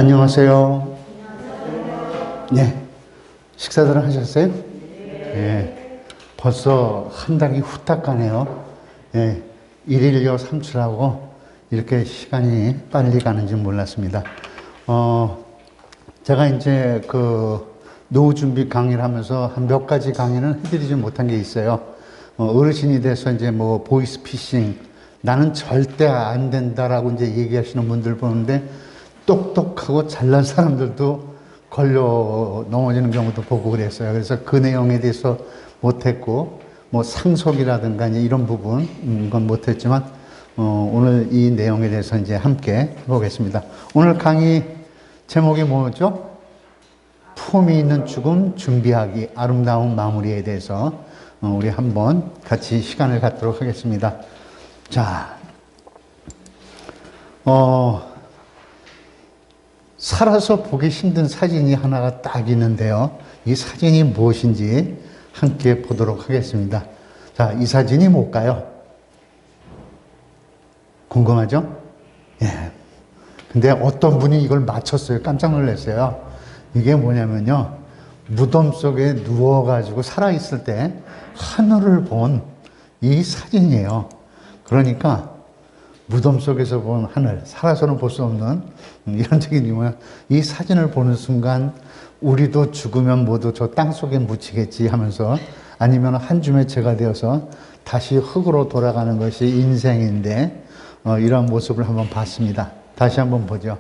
안녕하세요. 네. 식사들은 하셨어요? 네. 벌써 한 달이 후딱 가네요. 네. 일일요 삼출하고 이렇게 시간이 빨리 가는지 몰랐습니다. 제가 이제 노후 준비 강의를 하면서 한 몇 가지 강의는 해드리지 못한 게 있어요. 어르신이 돼서 이제 보이스피싱, 나는 절대 안 된다라고 이제 얘기하시는 분들 보는데 똑똑하고 잘난 사람들도 걸려 넘어지는 경우도 보고 그랬어요. 그래서 그 내용에 대해서 못했고, 상속이라든가 이런 부분, 건 못했지만, 오늘 이 내용에 대해서 이제 함께 해보겠습니다. 오늘 강의 제목이 뭐죠? 품이 있는 죽음 준비하기, 아름다운 마무리에 대해서 우리 한번 같이 시간을 갖도록 하겠습니다. 자, 살아서 보기 힘든 사진이 하나가 딱 있는데요. 이 사진이 무엇인지 함께 보도록 하겠습니다. 자, 이 사진이 뭘까요? 궁금하죠? 예. 근데 어떤 분이 이걸 맞췄어요. 깜짝 놀랐어요. 이게 뭐냐면요. 무덤 속에 누워가지고 살아있을 때 하늘을 본 이 사진이에요. 그러니까 무덤 속에서 본 하늘, 살아서는 볼 수 없는 이런 적이 뭐야. 이 사진을 보는 순간 우리도 죽으면 모두 저 땅 속에 묻히겠지 하면서, 아니면 한 줌의 재가 되어서 다시 흙으로 돌아가는 것이 인생인데, 이런 모습을 한번 봤습니다. 다시 한번 보죠.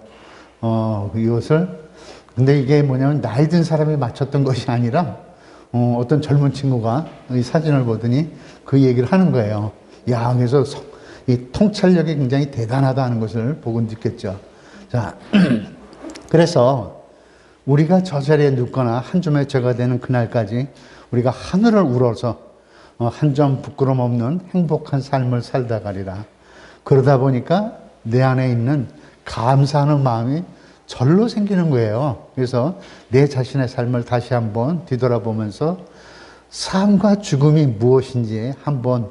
이것을, 근데 이게 뭐냐면 나이 든 사람이 맞췄던 것이 아니라 어떤 젊은 친구가 이 사진을 보더니 그 얘기를 하는 거예요. 야, 그래서 이 통찰력이 굉장히 대단하다는 것을 보고 느꼈죠. 자, 그래서 우리가 저 자리에 눕거나 한 줌의 죄가 되는 그날까지 우리가 하늘을 우러서 한 점 부끄럼 없는 행복한 삶을 살다 가리라. 그러다 보니까 내 안에 있는 감사하는 마음이 절로 생기는 거예요. 그래서 내 자신의 삶을 다시 한번 뒤돌아보면서 삶과 죽음이 무엇인지 한번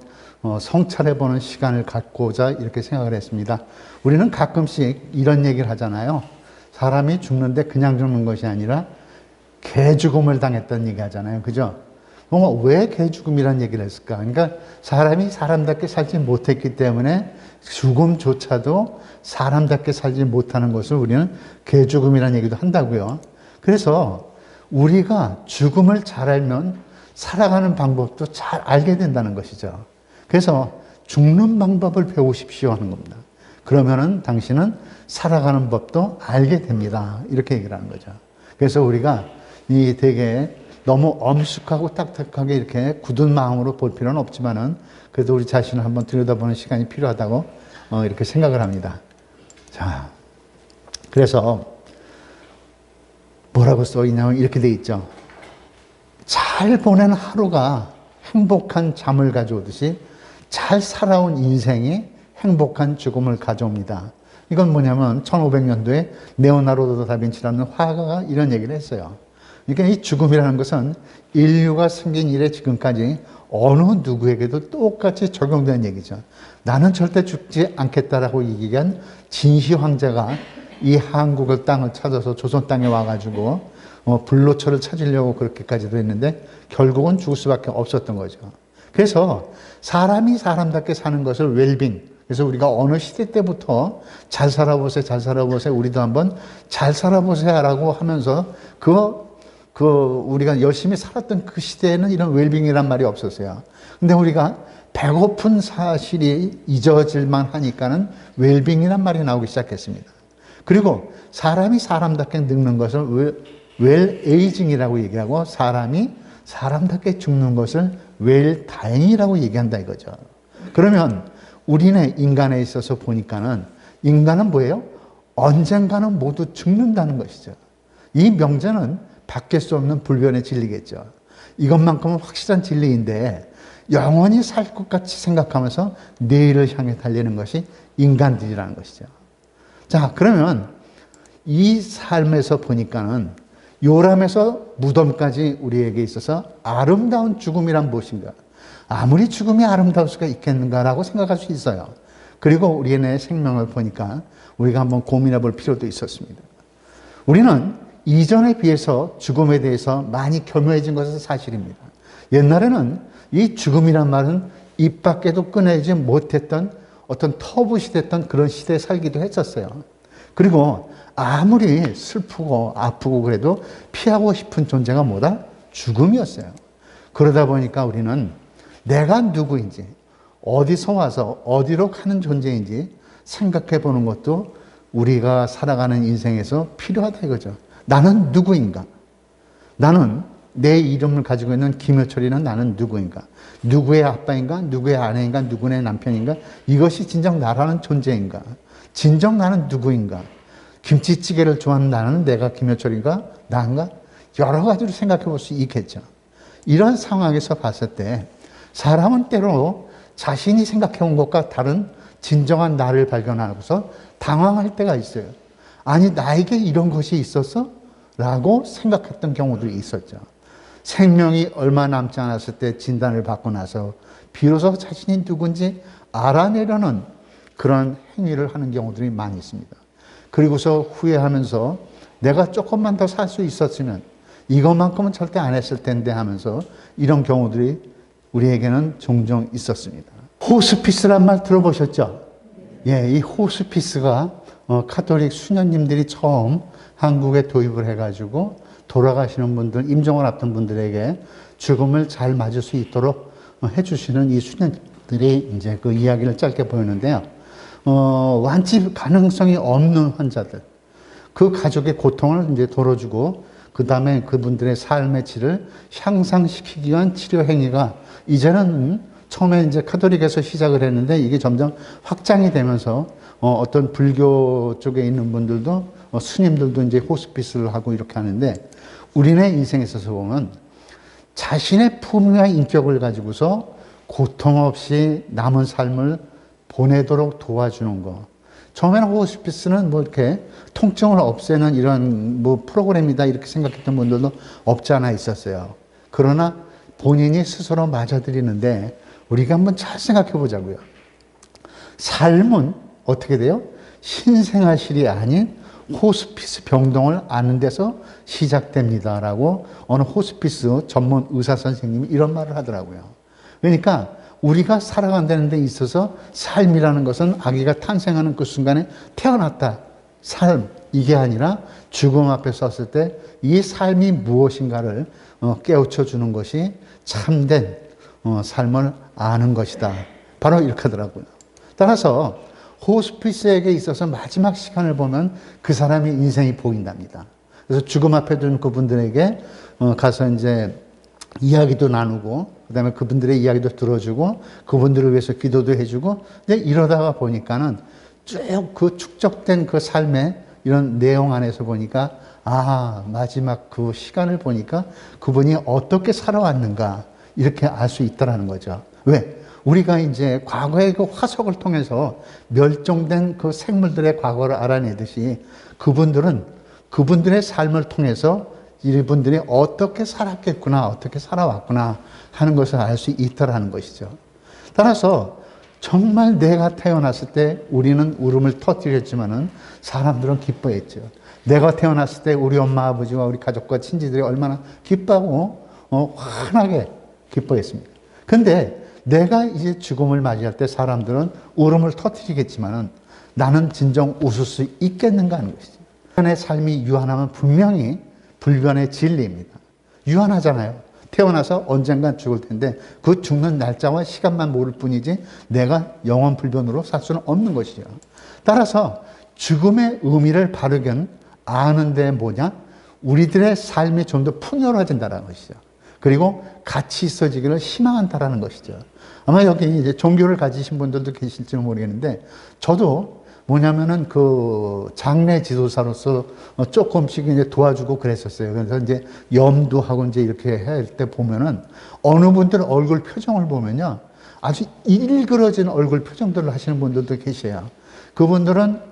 성찰해보는 시간을 갖고자 이렇게 생각을 했습니다. 우리는 가끔씩 이런 얘기를 하잖아요. 사람이 죽는데 그냥 죽는 것이 아니라 개죽음을 당했다는 얘기 하잖아요. 그죠? 왜 개죽음이라는 얘기를 했을까? 그러니까 사람이 사람답게 살지 못했기 때문에 죽음조차도 사람답게 살지 못하는 것을 우리는 개죽음이라는 얘기도 한다고요. 그래서 우리가 죽음을 잘 알면 살아가는 방법도 잘 알게 된다는 것이죠. 그래서 죽는 방법을 배우십시오 하는 겁니다. 그러면은 당신은 살아가는 법도 알게 됩니다. 이렇게 얘기를 하는 거죠. 그래서 우리가 이 되게 너무 엄숙하고 딱딱하게 이렇게 굳은 마음으로 볼 필요는 없지만은 그래도 우리 자신을 한번 들여다보는 시간이 필요하다고 이렇게 생각을 합니다. 자, 그래서 뭐라고 써 있냐면 이렇게 돼 있죠. 잘 보낸 하루가 행복한 잠을 가져오듯이 잘 살아온 인생이 행복한 죽음을 가져옵니다. 이건 뭐냐면 1500년도에 레오나르도 다빈치라는 화가가 이런 얘기를 했어요. 그러니까 이 죽음이라는 것은 인류가 생긴 이래 지금까지 어느 누구에게도 똑같이 적용되는 얘기죠. 나는 절대 죽지 않겠다라고 얘기한 진시 황제가 이 한국의 땅을 찾아서 조선 땅에 와가지고 불로초를 찾으려고 그렇게까지도 했는데 결국은 죽을 수밖에 없었던 거죠. 그래서 사람이 사람답게 사는 것을 웰빙, 그래서 우리가 어느 시대 때부터 잘 살아보세요, 잘 살아보세요, 우리도 한번 잘 살아보세요라고 하면서 우리가 열심히 살았던 그 시대에는 이런 웰빙이란 말이 없었어요. 근데 우리가 배고픈 사실이 잊어질만 하니까는 웰빙이란 말이 나오기 시작했습니다. 그리고 사람이 사람답게 늙는 것을 웰에이징이라고 얘기하고, 사람이 사람답게 죽는 것을 웰다잉이라고 얘기한다 이거죠. 그러면 우리네 인간에 있어서 보니까는 인간은 뭐예요? 언젠가는 모두 죽는다는 것이죠. 이 명제는 바뀔 수 없는 불변의 진리겠죠. 이것만큼은 확실한 진리인데 영원히 살 것 같이 생각하면서 내일을 향해 달리는 것이 인간들이라는 것이죠. 자, 그러면 이 삶에서 보니까는 요람에서 무덤까지 우리에게 있어서 아름다운 죽음이란 무엇인가? 아무리 죽음이 아름다울 수가 있겠는가라고 생각할 수 있어요. 그리고 우리의 생명을 보니까 우리가 한번 고민해 볼 필요도 있었습니다. 우리는 이전에 비해서 죽음에 대해서 많이 겸허해진 것은 사실입니다. 옛날에는 이 죽음이란 말은 입 밖에도 꺼내지 못했던 어떤 터부시됐던 그런 시대에 살기도 했었어요. 그리고 아무리 슬프고 아프고 그래도 피하고 싶은 존재가 뭐다? 죽음이었어요. 그러다 보니까 우리는 내가 누구인지, 어디서 와서 어디로 가는 존재인지 생각해 보는 것도 우리가 살아가는 인생에서 필요하다 이거죠. 나는 누구인가? 나는 내 이름을 가지고 있는 김효철이는 나는 누구인가? 누구의 아빠인가? 누구의 아내인가? 누구의 남편인가? 이것이 진정 나라는 존재인가? 진정 나는 누구인가? 김치찌개를 좋아하는 나는 내가 김효철인가? 나인가? 여러 가지로 생각해 볼 수 있겠죠. 이런 상황에서 봤을 때 사람은 때로 자신이 생각해 온 것과 다른 진정한 나를 발견하고서 당황할 때가 있어요. 아니, 나에게 이런 것이 있었어? 라고 생각했던 경우들이 있었죠. 생명이 얼마 남지 않았을 때 진단을 받고 나서 비로소 자신이 누군지 알아내려는 그런 행위를 하는 경우들이 많이 있습니다. 그리고서 후회하면서 내가 조금만 더 살 수 있었으면 이것만큼은 절대 안 했을 텐데 하면서 이런 경우들이 우리에게는 종종 있었습니다. 호스피스란 말 들어보셨죠? 예, 이 호스피스가 카톨릭 수녀님들이 처음 한국에 도입을 해가지고 돌아가시는 분들, 임종을 앞둔 분들에게 죽음을 잘 맞을 수 있도록 해주시는 이 수녀들이 이제 그 이야기를 짧게 보였는데요. 완치 가능성이 없는 환자들, 그 가족의 고통을 이제 덜어주고, 그 다음에 그분들의 삶의 질을 향상시키기 위한 치료 행위가 이제는 처음에 이제 카톨릭에서 시작을 했는데 이게 점점 확장이 되면서 어떤 불교 쪽에 있는 분들도 스님들도 이제 호스피스를 하고 이렇게 하는데, 우리네 인생에 있어서 보면 자신의 품위와 인격을 가지고서 고통 없이 남은 삶을 보내도록 도와주는 거. 처음에는 호스피스는 뭐 이렇게 통증을 없애는 이런 뭐 프로그램이다 이렇게 생각했던 분들도 없지 않아 있었어요. 그러나 본인이 스스로 맞아들이는데 우리가 한번 잘 생각해 보자고요. 삶은 어떻게 돼요? 신생아실이 아닌 호스피스 병동을 아는 데서 시작됩니다라고 어느 호스피스 전문 의사 선생님이 이런 말을 하더라고요. 그러니까 우리가 살아간다는 데 있어서 삶이라는 것은 아기가 탄생하는 그 순간에 태어났다. 삶, 이게 아니라 죽음 앞에 섰을 때 이 삶이 무엇인가를 깨우쳐 주는 것이 참된 삶을 아는 것이다. 바로 이렇게 하더라고요. 따라서 호스피스에게 있어서 마지막 시간을 보면 그 사람의 인생이 보인답니다. 그래서 죽음 앞에 둔 그분들에게 가서 이제 이야기도 나누고, 그 다음에 그분들의 이야기도 들어주고, 그분들을 위해서 기도도 해주고, 근데 이러다가 보니까는 쭉 그 축적된 그 삶의 이런 내용 안에서 보니까, 아, 마지막 그 시간을 보니까 그분이 어떻게 살아왔는가, 이렇게 알 수 있다라는 거죠. 왜? 우리가 이제 과거의 그 화석을 통해서 멸종된 그 생물들의 과거를 알아내듯이 그분들은 그분들의 삶을 통해서 이분들이 어떻게 살았겠구나, 어떻게 살아왔구나 하는 것을 알 수 있다라는 것이죠. 따라서 정말 내가 태어났을 때 우리는 울음을 터뜨렸지만은 사람들은 기뻐했죠. 내가 태어났을 때 우리 엄마, 아버지와 우리 가족과 친지들이 얼마나 기뻐하고 환하게 기뻐했습니다. 근데 내가 이제 죽음을 맞이할 때 사람들은 울음을 터뜨리겠지만은 나는 진정 웃을 수 있겠는가 하는 것이죠. 인간의 삶이 유한하면 분명히 불변의 진리입니다. 유한하잖아요. 태어나서 언젠간 죽을 텐데 그 죽는 날짜와 시간만 모를 뿐이지 내가 영원 불변으로 살 수는 없는 것이죠. 따라서 죽음의 의미를 바르게 아는 데 뭐냐? 우리들의 삶이 좀 더 풍요로워진다는 것이죠. 그리고 같이 있어지기를 희망한다라는 것이죠. 아마 여기 이제 종교를 가지신 분들도 계실지는 모르겠는데, 저도 뭐냐면은 그 장례 지도사로서 조금씩 이제 도와주고 그랬었어요. 그래서 이제 염두하고 이제 이렇게 할 때 보면은 어느 분들 얼굴 표정을 보면요, 아주 일그러진 얼굴 표정들을 하시는 분들도 계세요. 그분들은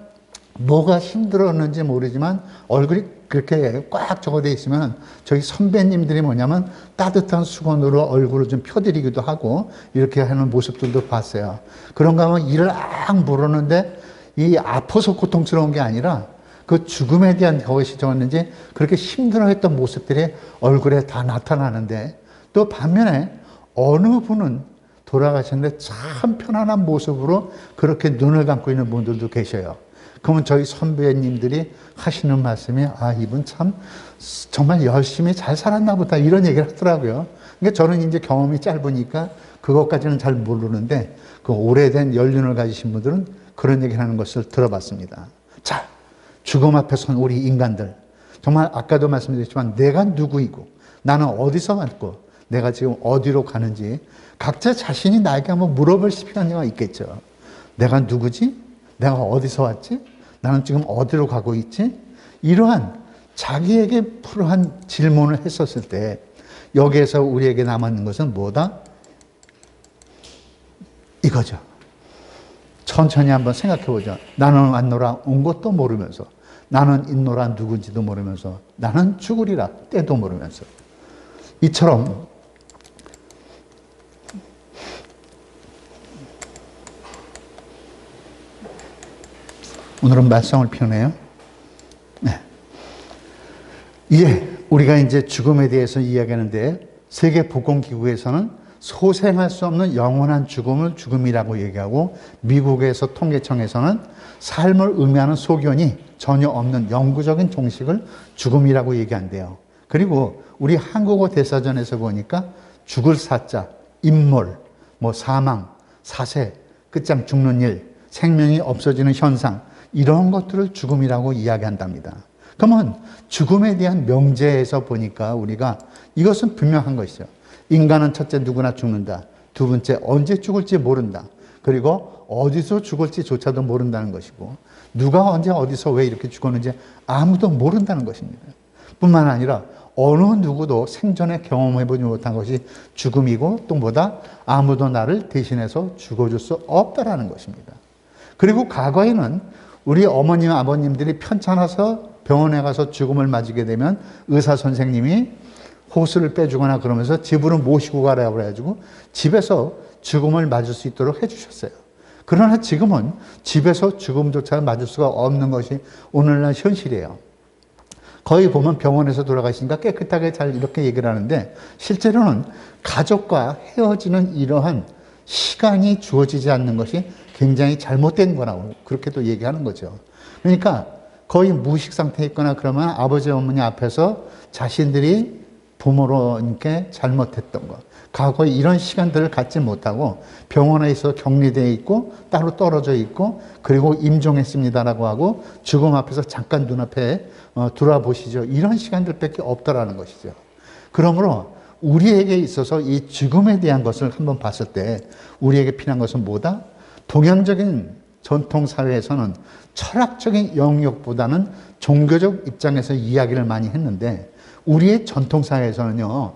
뭐가 힘들었는지 모르지만 얼굴이 그렇게 꽉 적어져 있으면 저희 선배님들이 뭐냐면 따뜻한 수건으로 얼굴을 좀 펴드리기도 하고 이렇게 하는 모습들도 봤어요. 그런가 하면 이를 악 물었는데 이 아파서 고통스러운 게 아니라 그 죽음에 대한 것이 적었는지 그렇게 힘들어했던 모습들이 얼굴에 다 나타나는데, 또 반면에 어느 분은 돌아가셨는데 참 편안한 모습으로 그렇게 눈을 감고 있는 분들도 계셔요. 그러면 저희 선배님들이 하시는 말씀이, 아, 이분 참 정말 열심히 잘 살았나 보다, 이런 얘기를 하더라고요. 그러니까 저는 이제 경험이 짧으니까 그것까지는 잘 모르는데, 그 오래된 연륜을 가지신 분들은 그런 얘기를 하는 것을 들어봤습니다. 자, 죽음 앞에 선 우리 인간들, 정말 아까도 말씀드렸지만 내가 누구이고 나는 어디서 왔고 내가 지금 어디로 가는지 각자 자신이 나에게 한번 물어볼 필요가 있겠죠. 내가 누구지? 내가 어디서 왔지? 나는 지금 어디로 가고 있지? 이러한 자기에게 풀어한 질문을 했었을 때 여기에서 우리에게 남아있는 것은 뭐다? 이거죠. 천천히 한번 생각해 보죠. 나는 왔노라 온 것도 모르면서, 나는 있노라 누군지도 모르면서, 나는 죽으리라 때도 모르면서. 이처럼 오늘은 말썽을 피우네요. 네. 우리가 이제 죽음에 대해서 이야기하는데, 세계보건기구에서는 소생할 수 없는 영원한 죽음을 죽음이라고 얘기하고, 미국에서 통계청에서는 삶을 의미하는 소견이 전혀 없는 영구적인 종식을 죽음이라고 얘기한대요. 그리고 우리 한국어 대사전에서 보니까 죽을 사자, 인몰, 사망, 사세, 끝장 죽는 일, 생명이 없어지는 현상, 이런 것들을 죽음이라고 이야기한답니다. 그러면 죽음에 대한 명제에서 보니까 우리가 이것은 분명한 것이죠. 인간은 첫째 누구나 죽는다. 두 번째 언제 죽을지 모른다. 그리고 어디서 죽을지조차도 모른다는 것이고, 누가 언제 어디서 왜 이렇게 죽었는지 아무도 모른다는 것입니다. 뿐만 아니라 어느 누구도 생전에 경험해보지 못한 것이 죽음이고, 또 뭐다? 아무도 나를 대신해서 죽어줄 수 없다라는 것입니다. 그리고 과거에는 우리 어머님, 아버님들이 편찮아서 병원에 가서 죽음을 맞이게 되면 의사 선생님이 호수를 빼주거나 그러면서 집으로 모시고 가라고 그래가지고 집에서 죽음을 맞을 수 있도록 해주셨어요. 그러나 지금은 집에서 죽음조차 맞을 수가 없는 것이 오늘날 현실이에요. 거의 보면 병원에서 돌아가시니까 깨끗하게 잘 이렇게 얘기를 하는데, 실제로는 가족과 헤어지는 이러한 시간이 주어지지 않는 것이 굉장히 잘못된 거라고 그렇게 또 얘기하는 거죠. 그러니까 거의 무의식 상태에 있거나 그러면 아버지, 어머니 앞에서 자신들이 부모님께 잘못했던 것, 과거에 이런 시간들을 갖지 못하고 병원에 있어 격리되어 있고 따로 떨어져 있고, 그리고 임종했습니다라고 하고 죽음 앞에서 잠깐 눈앞에 돌아보시죠. 이런 시간들밖에 없다라는 것이죠. 그러므로 우리에게 있어서 이 죽음에 대한 것을 한번 봤을 때 우리에게 필요한 것은 뭐다? 동양적인 전통사회에서는 철학적인 영역보다는 종교적 입장에서 이야기를 많이 했는데, 우리의 전통사회에서는요,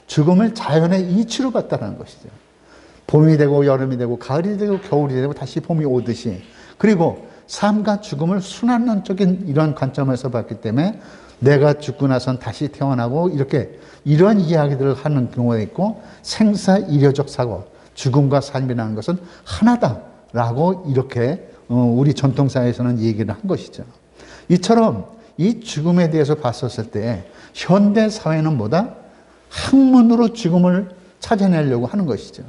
죽음을 자연의 이치로 봤다는 것이죠. 봄이 되고 여름이 되고 가을이 되고 겨울이 되고 다시 봄이 오듯이, 그리고 삶과 죽음을 순환론적인 이런 관점에서 봤기 때문에 내가 죽고 나선 다시 태어나고 이렇게 이런 이야기들을 하는 경우가 있고, 생사이려적 사고, 죽음과 삶이라는 것은 하나다라고 이렇게 우리 전통사회에서는 얘기를 한 것이죠. 이처럼 이 죽음에 대해서 봤었을 때 현대사회는 뭐다? 학문으로 죽음을 찾아내려고 하는 것이죠.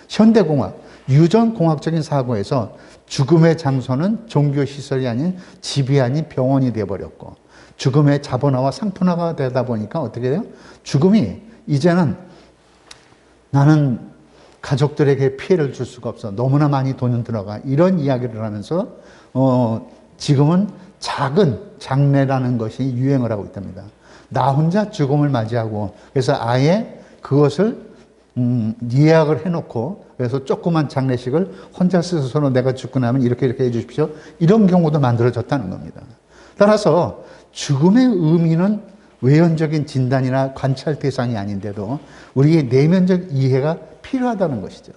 현대공학, 유전공학적인 사고에서 죽음의 장소는 종교시설이 아닌 집이 아닌 병원이 되어버렸고, 죽음의 자본화와 상품화가 되다 보니까 어떻게 돼요? 죽음이 이제는 나는 가족들에게 피해를 줄 수가 없어, 너무나 많이 돈은 들어가, 이런 이야기를 하면서 지금은 작은 장례라는 것이 유행을 하고 있답니다. 나 혼자 죽음을 맞이하고, 그래서 아예 그것을 예약을 해놓고, 그래서 조그만 장례식을 혼자 스스로 내가 죽고 나면 이렇게 해주십시오, 이런 경우도 만들어졌다는 겁니다. 따라서 죽음의 의미는 외연적인 진단이나 관찰 대상이 아닌데도 우리의 내면적 이해가 필요하다는 것이죠.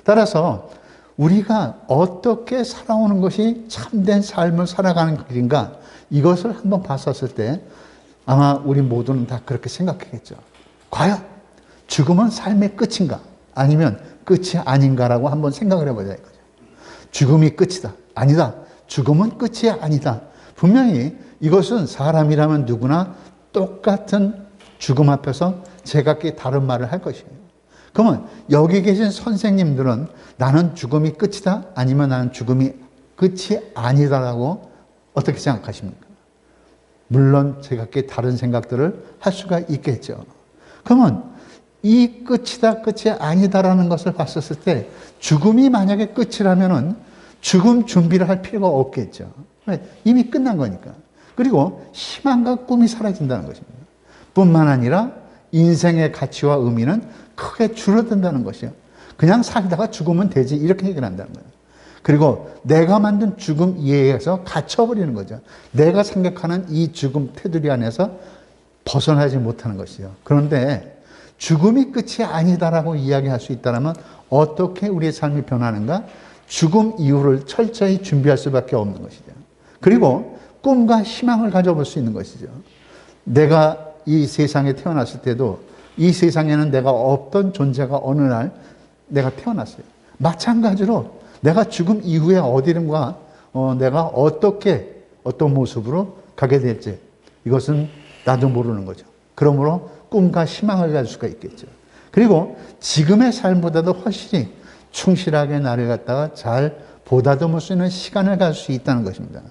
따라서 우리가 어떻게 살아오는 것이 참된 삶을 살아가는 길인가, 이것을 한번 봤었을 때 아마 우리 모두는 다 그렇게 생각하겠죠. 과연 죽음은 삶의 끝인가, 아니면 끝이 아닌가라고 한번 생각을 해보자 이거죠. 죽음이 끝이다, 아니다, 죽음은 끝이 아니다, 분명히 이것은 사람이라면 누구나 똑같은 죽음 앞에서 제각기 다른 말을 할 것이에요. 그러면 여기 계신 선생님들은 나는 죽음이 끝이다? 아니면 나는 죽음이 끝이 아니다라고 어떻게 생각하십니까? 물론 제각기 다른 생각들을 할 수가 있겠죠. 그러면 이 끝이다, 끝이 아니다라는 것을 봤었을 때 죽음이 만약에 끝이라면은 죽음 준비를 할 필요가 없겠죠. 이미 끝난 거니까. 그리고 희망과 꿈이 사라진다는 것입니다. 뿐만 아니라 인생의 가치와 의미는 크게 줄어든다는 것이요. 그냥 살다가 죽으면 되지 이렇게 얘기를 한다는 거예요. 그리고 내가 만든 죽음 이해에서 갇혀버리는 거죠. 내가 생각하는 이 죽음 테두리 안에서 벗어나지 못하는 것이요. 그런데 죽음이 끝이 아니다라고 이야기할 수 있다면 어떻게 우리의 삶이 변하는가? 죽음 이후를 철저히 준비할 수밖에 없는 것이죠. 그리고 꿈과 희망을 가져볼 수 있는 것이죠. 내가 이 세상에 태어났을 때도 이 세상에는 내가 없던 존재가 어느 날 내가 태어났어요. 마찬가지로 내가 죽음 이후에 어디든가 내가 어떻게 어떤 모습으로 가게 될지 이것은 나도 모르는 거죠. 그러므로 꿈과 희망을 가질 수가 있겠죠. 그리고 지금의 삶보다도 훨씬 충실하게 나를 갖다가 잘 보다듬을 수 있는 시간을 가질 수 있다는 것입니다.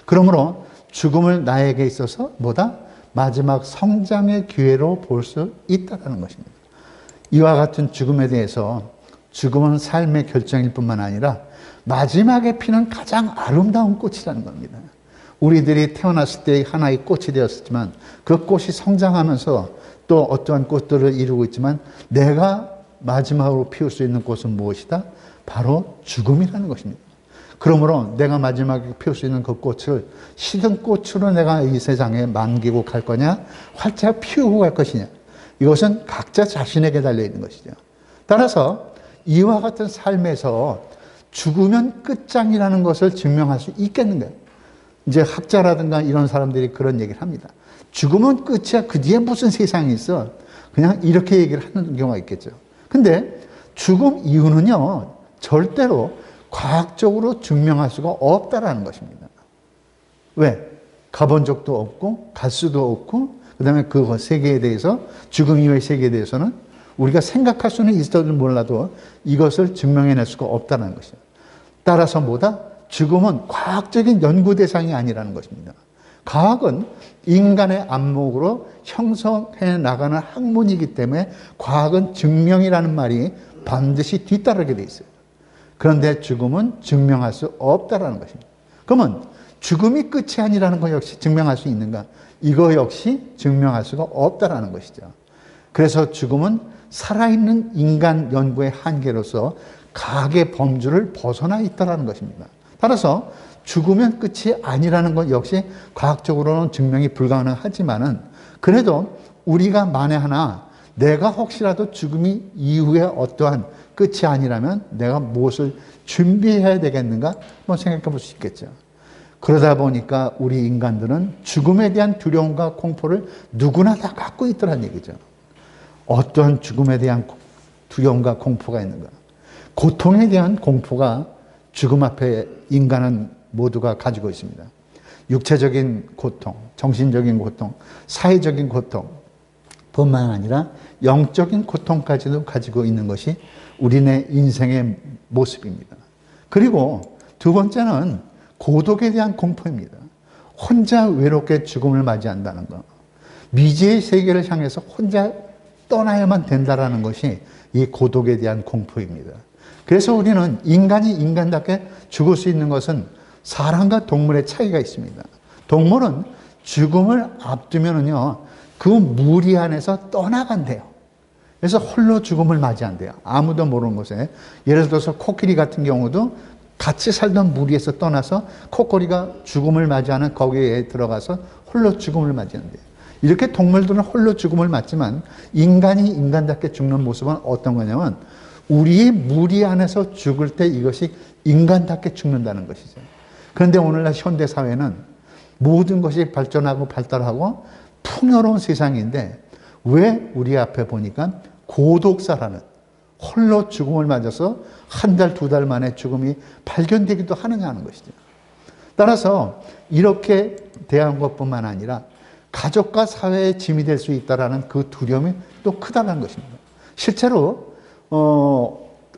그러므로 죽음을 나에게 있어서 뭐다? 마지막 성장의 기회로 볼 수 있다는 것입니다. 이와 같은 죽음에 대해서 죽음은 삶의 결정일 뿐만 아니라 마지막에 피는 가장 아름다운 꽃이라는 겁니다. 우리들이 태어났을 때 하나의 꽃이 되었지만 그 꽃이 성장하면서 또 어떠한 꽃들을 이루고 있지만 내가 마지막으로 피울 수 있는 꽃은 무엇이다? 바로 죽음이라는 것입니다. 그러므로 내가 마지막에 피울 수 있는 그 꽃을 시든 꽃으로 내가 이 세상에 만기고 갈 거냐? 활짝 피우고 갈 것이냐? 이것은 각자 자신에게 달려있는 것이죠. 따라서 이와 같은 삶에서 죽으면 끝장이라는 것을 증명할 수 있겠는가요? 이제 학자라든가 이런 사람들이 그런 얘기를 합니다. 죽으면 끝이야. 그 뒤에 무슨 세상이 있어. 그냥 이렇게 얘기를 하는 경우가 있겠죠. 근데 죽음 이후는요, 절대로 과학적으로 증명할 수가 없다라는 것입니다. 왜? 가본 적도 없고, 갈 수도 없고, 그 다음에 그 세계에 대해서, 죽음 이후의 세계에 대해서는 우리가 생각할 수는 있어도 몰라도 이것을 증명해낼 수가 없다는 것이죠. 따라서 뭐다? 죽음은 과학적인 연구 대상이 아니라는 것입니다. 과학은 인간의 안목으로 형성해 나가는 학문이기 때문에 과학은 증명이라는 말이 반드시 뒤따르게 돼 있어요. 그런데 죽음은 증명할 수 없다는 것입니다. 그러면 죽음이 끝이 아니라는 것 역시 증명할 수 있는가? 이거 역시 증명할 수가 없다는 것이죠. 그래서 죽음은 살아있는 인간 연구의 한계로서 과학의 범주를 벗어나 있다는 것입니다. 따라서 죽으면 끝이 아니라는 것 역시 과학적으로는 증명이 불가능하지만은 그래도 우리가 만에 하나 내가 혹시라도 죽음이 이후에 어떠한 끝이 아니라면 내가 무엇을 준비해야 되겠는가 한번 생각해 볼 수 있겠죠. 그러다 보니까 우리 인간들은 죽음에 대한 두려움과 공포를 누구나 다 갖고 있더란 얘기죠. 어떠한 죽음에 대한 두려움과 공포가 있는가? 고통에 대한 공포가 죽음 앞에 인간은 모두가 가지고 있습니다. 육체적인 고통, 정신적인 고통, 사회적인 고통 뿐만 아니라 영적인 고통까지도 가지고 있는 것이 우리네 인생의 모습입니다. 그리고 두 번째는 고독에 대한 공포입니다. 혼자 외롭게 죽음을 맞이한다는 것. 미지의 세계를 향해서 혼자 떠나야만 된다는 것이 이 고독에 대한 공포입니다. 그래서 우리는 인간이 인간답게 죽을 수 있는 것은 사람과 동물의 차이가 있습니다. 동물은 죽음을 앞두면은요, 그 무리 안에서 떠나간대요. 그래서 홀로 죽음을 맞이한대요. 아무도 모르는 곳에. 예를 들어서 코끼리 같은 경우도 같이 살던 무리에서 떠나서 코끼리가 죽음을 맞이하는 거기에 들어가서 홀로 죽음을 맞이한대요. 이렇게 동물들은 홀로 죽음을 맞지만 인간이 인간답게 죽는 모습은 어떤 거냐면 우리의 무리 안에서 죽을 때 이것이 인간답게 죽는다는 것이죠. 그런데 오늘날 현대사회는 모든 것이 발전하고 발달하고 풍요로운 세상인데 왜 우리 앞에 보니까 고독사라는 홀로 죽음을 맞아서 한 달, 두 달 만에 죽음이 발견되기도 하느냐 하는 것이죠. 따라서 이렇게 대한 것뿐만 아니라 가족과 사회의 짐이 될 수 있다는 그 두려움이 또 크다는 것입니다. 실제로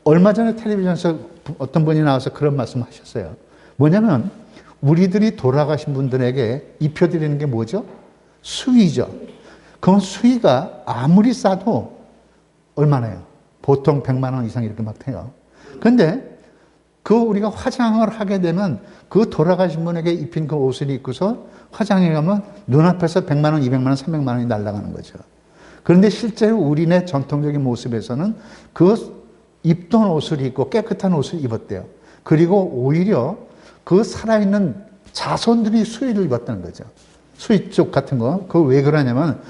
얼마 전에 텔레비전에서 어떤 분이 나와서 그런 말씀을 하셨어요. 뭐냐면 우리들이 돌아가신 분들에게 입혀드리는 게 뭐죠? 수의죠. 그건 수의가 아무리 싸도 얼마나요? 보통 100만 원 이상 이렇게 막 돼요. 그런데 그 우리가 화장을 하게 되면 그 돌아가신 분에게 입힌 그 옷을 입고서 화장에 가면 눈앞에서 100만 원, 200만 원, 300만 원이 날아가는 거죠. 그런데 실제로 우리네 전통적인 모습에서는 그 입던 옷을 입고 깨끗한 옷을 입었대요. 그리고 오히려 그 살아있는 자손들이 수의를 입었다는 거죠. 수의 쪽 같은 거. 그거 왜 그러냐면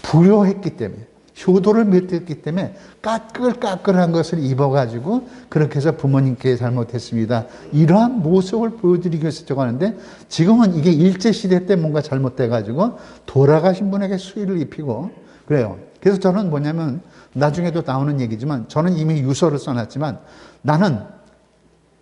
불효했기 때문에, 효도를 못했기 때문에 까끌까끌한 것을 입어가지고 그렇게 해서 부모님께 잘못했습니다. 이러한 모습을 보여드리기 위해서 저거 하는데, 지금은 이게 일제시대 때 뭔가 잘못돼가지고 돌아가신 분에게 수의를 입히고 그래요. 그래서 저는 뭐냐면, 나중에도 나오는 얘기지만 저는 이미 유서를 써놨지만, 나는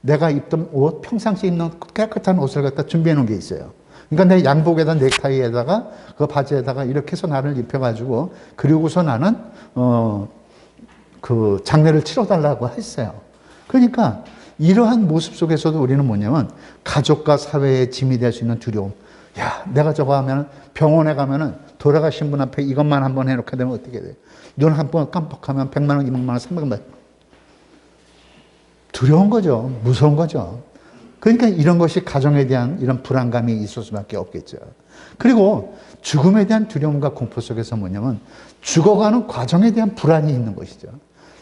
내가 입던 옷, 평상시에 입는 깨끗한 옷을 갖다 준비해 놓은 게 있어요. 그러니까 내 양복에다 넥타이에다가 그 바지에다가 이렇게 해서 나를 입혀가지고, 그리고서 나는 그 장례를 치러달라고 했어요. 그러니까 이러한 모습 속에서도 우리는 뭐냐면 가족과 사회의 짐이 될 수 있는 두려움. 야, 내가 저거 하면 병원에 가면은 돌아가신 분 앞에 이것만 한번 해놓게 되면 어떻게 돼요? 눈 한 번 깜빡하면 100만 원, 200만 원, 300만 원. 두려운 거죠. 무서운 거죠. 그러니까 이런 것이 가정에 대한 이런 불안감이 있을 수밖에 없겠죠. 그리고 죽음에 대한 두려움과 공포 속에서 뭐냐면 죽어가는 과정에 대한 불안이 있는 것이죠.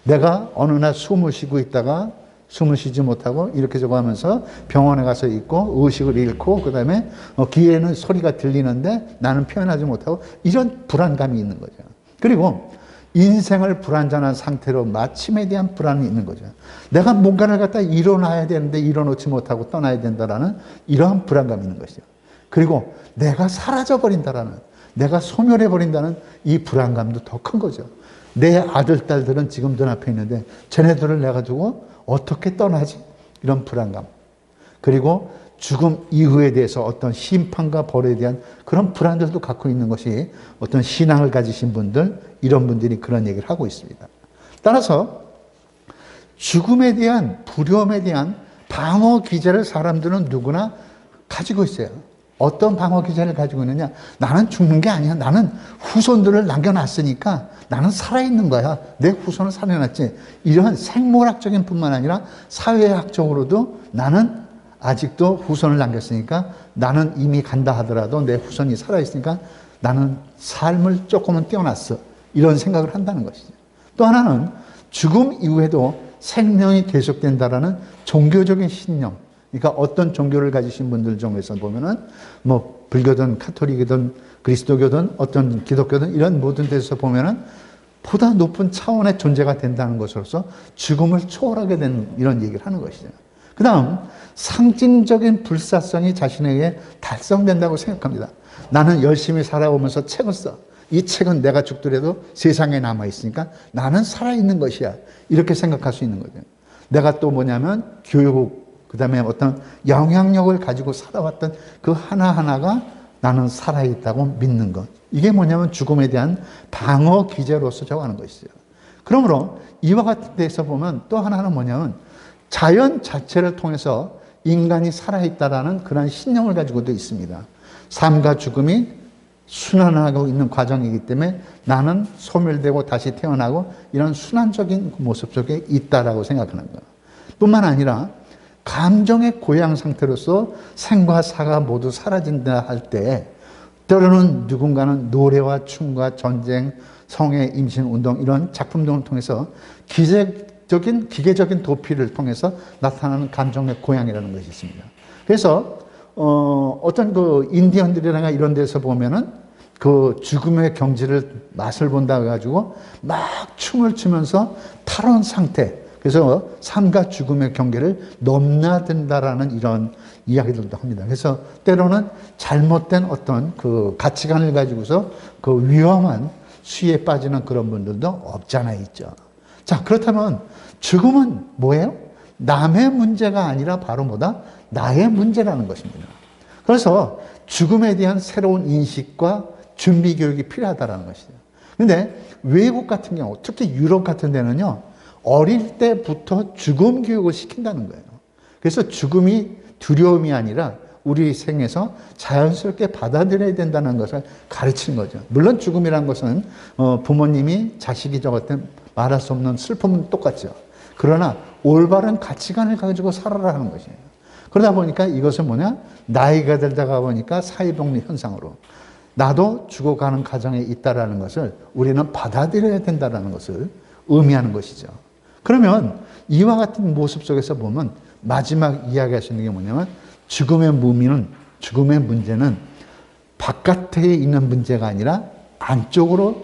내가 어느 날 숨을 쉬고 있다가 숨을 쉬지 못하고 이렇게 저거 하면서 병원에 가서 있고 의식을 잃고 그 다음에 귀에는 소리가 들리는데 나는 표현하지 못하고 이런 불안감이 있는 거죠. 그리고 인생을 불완전한 상태로 마침에 대한 불안이 있는 거죠. 내가 뭔가를 갖다 이뤄놔야 되는데 이뤄놓지 못하고 떠나야 된다라는 이러한 불안감이 있는 것이죠. 그리고 내가 사라져버린다라는, 내가 소멸해버린다는 이 불안감도 더 큰 거죠. 내 아들, 딸들은 지금 눈앞에 있는데 쟤네들을 내가 두고 어떻게 떠나지? 이런 불안감. 그리고 죽음 이후에 대해서 어떤 심판과 벌에 대한 그런 불안들도 갖고 있는 것이 어떤 신앙을 가지신 분들, 이런 분들이 그런 얘기를 하고 있습니다. 따라서 죽음에 대한 두려움에 대한 방어 기제를 사람들은 누구나 가지고 있어요. 어떤 방어 기제를 가지고 있느냐? 나는 죽는 게 아니야. 나는 후손들을 남겨놨으니까 나는 살아있는 거야. 내 후손을 살려놨지. 이런 생물학적인 뿐만 아니라 사회학적으로도 나는 아직도 후손을 남겼으니까 나는 이미 간다 하더라도 내 후손이 살아있으니까 나는 삶을 조금은 띄워놨어. 이런 생각을 한다는 것이죠. 또 하나는 죽음 이후에도 생명이 계속된다라는 종교적인 신념. 그러니까 어떤 종교를 가지신 분들 중에서 보면은 뭐 불교든 카톨릭이든 그리스도교든 어떤 기독교든 이런 모든 데서 보면은 보다 높은 차원의 존재가 된다는 것으로서 죽음을 초월하게 되는 이런 얘기를 하는 것이죠. 그 다음 상징적인 불사성이 자신에게 달성된다고 생각합니다. 나는 열심히 살아오면서 책을 써. 이 책은 내가 죽더라도 세상에 남아있으니까 나는 살아있는 것이야. 이렇게 생각할 수 있는 거죠. 내가 또 뭐냐면 교육, 그 다음에 어떤 영향력을 가지고 살아왔던 그 하나하나가 나는 살아있다고 믿는 것. 이게 뭐냐면 죽음에 대한 방어 기제로서 적어하는 것이죠. 그러므로 이와 같은 데서 보면 또 하나는 뭐냐면 자연 자체를 통해서 인간이 살아있다라는 그런 신념을 가지고도 있습니다. 삶과 죽음이 순환하고 있는 과정이기 때문에 나는 소멸되고 다시 태어나고 이런 순환적인 모습 속에 있다라고 생각하는 거예요. 뿐만 아니라 감정의 고양 상태로서 생과 사가 모두 사라진다 할 때 때로는 누군가는 노래와 춤과 전쟁, 성애, 임신, 운동 이런 작품 등을 통해서 기계적인 도피를 통해서 나타나는 감정의 고양이라는 것이 있습니다. 그래서 어떤 그 인디언들이나 이런 데서 보면은 그 죽음의 경지를 맛을 본다 해가지고 막 춤을 추면서 탈원 상태. 그래서 삶과 죽음의 경계를 넘나든다라는 이런 이야기들도 합니다. 그래서 때로는 잘못된 어떤 그 가치관을 가지고서 그 위험한 수위에 빠지는 그런 분들도 없잖아 있죠. 자, 그렇다면 죽음은 뭐예요? 남의 문제가 아니라 바로 뭐다? 나의 문제라는 것입니다. 그래서 죽음에 대한 새로운 인식과 준비 교육이 필요하다는 것이죠. 근데 외국 같은 경우, 특히 유럽 같은 데는요, 어릴 때부터 죽음 교육을 시킨다는 거예요. 그래서 죽음이 두려움이 아니라 우리 생에서 자연스럽게 받아들여야 된다는 것을 가르치는 거죠. 물론 죽음이라는 것은 부모님이 자식이 저것때 말할 수 없는 슬픔은 똑같죠. 그러나 올바른 가치관을 가지고 살아라는 것이에요. 그러다 보니까 이것은 뭐냐? 나이가 들다가 보니까 사회복리 현상으로 나도 죽어가는 과정에 있다라는 것을 우리는 받아들여야 된다는 것을 의미하는 것이죠. 그러면 이와 같은 모습 속에서 보면 마지막 이야기할 수 있는 게 뭐냐면 죽음의 문제는 바깥에 있는 문제가 아니라 안쪽으로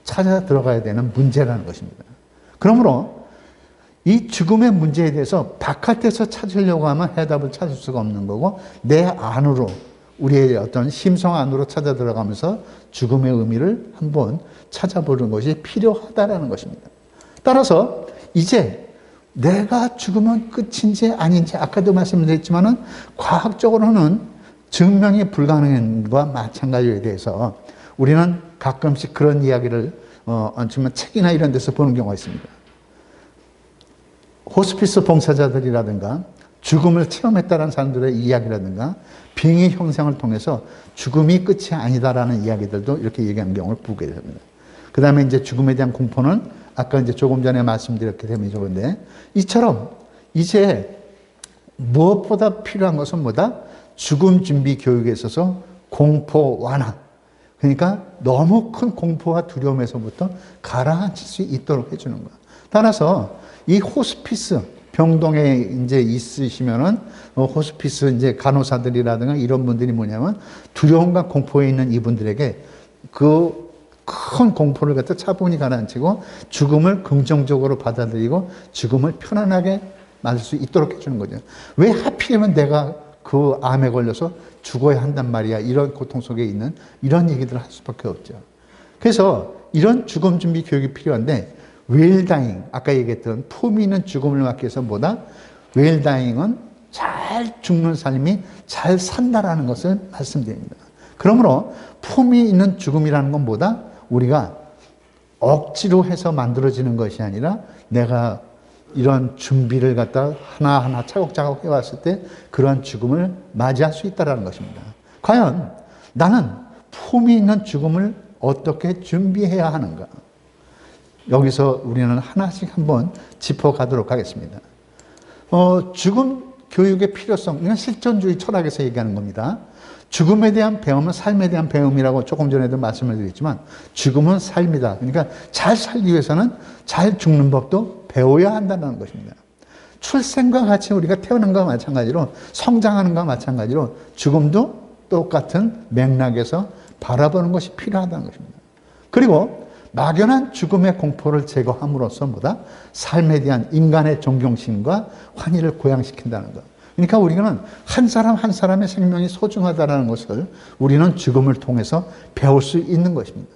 찾아 들어가야 되는 문제라는 것입니다. 그러므로 이 죽음의 문제에 대해서 바깥에서 찾으려고 하면 해답을 찾을 수가 없는 거고 내 안으로 우리의 어떤 심성 안으로 찾아 들어가면서 죽음의 의미를 한번 찾아보는 것이 필요하다라는 것입니다. 따라서 이제 내가 죽으면 끝인지 아닌지 아까도 말씀드렸지만은 과학적으로는 증명이 불가능한 것과 마찬가지에 대해서 우리는 가끔씩 그런 이야기를 정말 책이나 이런 데서 보는 경우가 있습니다. 호스피스 봉사자들이라든가 죽음을 체험했다는 사람들의 이야기라든가 빙의 형상을 통해서 죽음이 끝이 아니다라는 이야기들도 이렇게 얘기하는 경우를 보게 됩니다. 그 다음에 이제 죽음에 대한 공포는 아까 이제 조금 전에 말씀드렸기 때문에 좋은데 이처럼 이제 무엇보다 필요한 것은 뭐다? 죽음 준비 교육에 있어서 공포 완화. 그러니까 너무 큰 공포와 두려움에서부터 가라앉힐 수 있도록 해주는 거야. 따라서 이 호스피스 병동에 이제 있으시면은 호스피스 이제 간호사들이라든가 이런 분들이 뭐냐면 두려움과 공포에 있는 이분들에게 그 큰 공포를 갖다 차분히 가라앉히고 죽음을 긍정적으로 받아들이고 죽음을 편안하게 맞을 수 있도록 해주는 거죠. 왜 하필이면 내가 그 암에 걸려서 죽어야 한단 말이야. 이런 고통 속에 있는 이런 얘기들을 할 수밖에 없죠. 그래서 이런 죽음 준비 교육이 필요한데 웰다잉, 아까 얘기했던 품위 있는 죽음을 막기 위해서 뭐다? 웰다잉은 잘 죽는 삶이 잘 산다라는 것을 말씀드립니다. 그러므로 품위 있는 죽음이라는 건 뭐다? 우리가 억지로 해서 만들어지는 것이 아니라 내가 이런 준비를 갖다 하나하나 차곡차곡 해왔을 때 그러한 죽음을 맞이할 수 있다는 것입니다. 과연 나는 품위 있는 죽음을 어떻게 준비해야 하는가? 여기서 우리는 하나씩 한번 짚어가도록 하겠습니다. 죽음 교육의 필요성, 이건 실존주의 철학에서 얘기하는 겁니다. 죽음에 대한 배움은 삶에 대한 배움이라고 조금 전에도 말씀을 드렸지만 죽음은 삶이다. 그러니까 잘 살기 위해서는 잘 죽는 법도 배워야 한다는 것입니다. 출생과 같이 우리가 태어난 것과 마찬가지로 성장하는 것과 마찬가지로 죽음도 똑같은 맥락에서 바라보는 것이 필요하다는 것입니다. 그리고 막연한 죽음의 공포를 제거함으로써 뭐다? 삶에 대한 인간의 존경심과 환희를 고양시킨다는 것. 그러니까 우리는 한 사람 한 사람의 생명이 소중하다는 것을 우리는 죽음을 통해서 배울 수 있는 것입니다.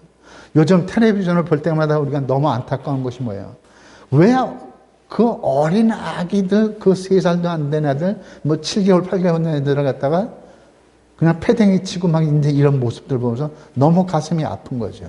요즘 텔레비전을 볼 때마다 우리가 너무 안타까운 것이 뭐예요? 왜 그 어린 아기들, 그 3살도 안 된 애들, 뭐 7개월, 8개월 된 애들을 갖다가 그냥 패댕이 치고 막 이제 이런 모습들 보면서 너무 가슴이 아픈 거죠.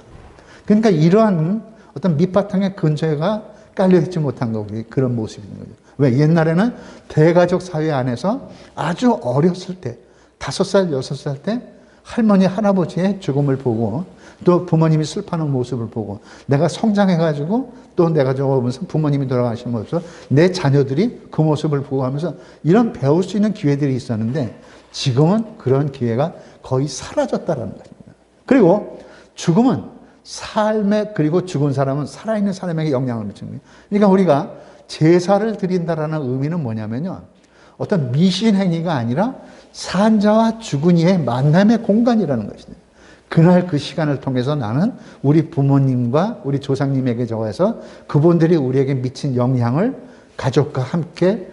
그러니까 이러한 어떤 밑바탕의 근저가 깔려있지 못한 거고 그런 모습이 있는 거죠. 왜? 옛날에는 대가족 사회 안에서 아주 어렸을 때 5살, 6살 때 할머니, 할아버지의 죽음을 보고 또 부모님이 슬퍼하는 모습을 보고 내가 성장해가지고 또 내가 저거 보면서 부모님이 돌아가신 모습, 내 자녀들이 그 모습을 보고 하면서 이런 배울 수 있는 기회들이 있었는데 지금은 그런 기회가 거의 사라졌다는 것입니다. 그리고 죽음은 삶에, 그리고 죽은 사람은 살아있는 사람에게 영향을 미치는 거예요. 그러니까 우리가 제사를 드린다라는 의미는 뭐냐면요. 어떤 미신 행위가 아니라 산자와 죽은 이의 만남의 공간이라는 것이죠. 그날 그 시간을 통해서 나는 우리 부모님과 우리 조상님에게 적어서 그분들이 우리에게 미친 영향을 가족과 함께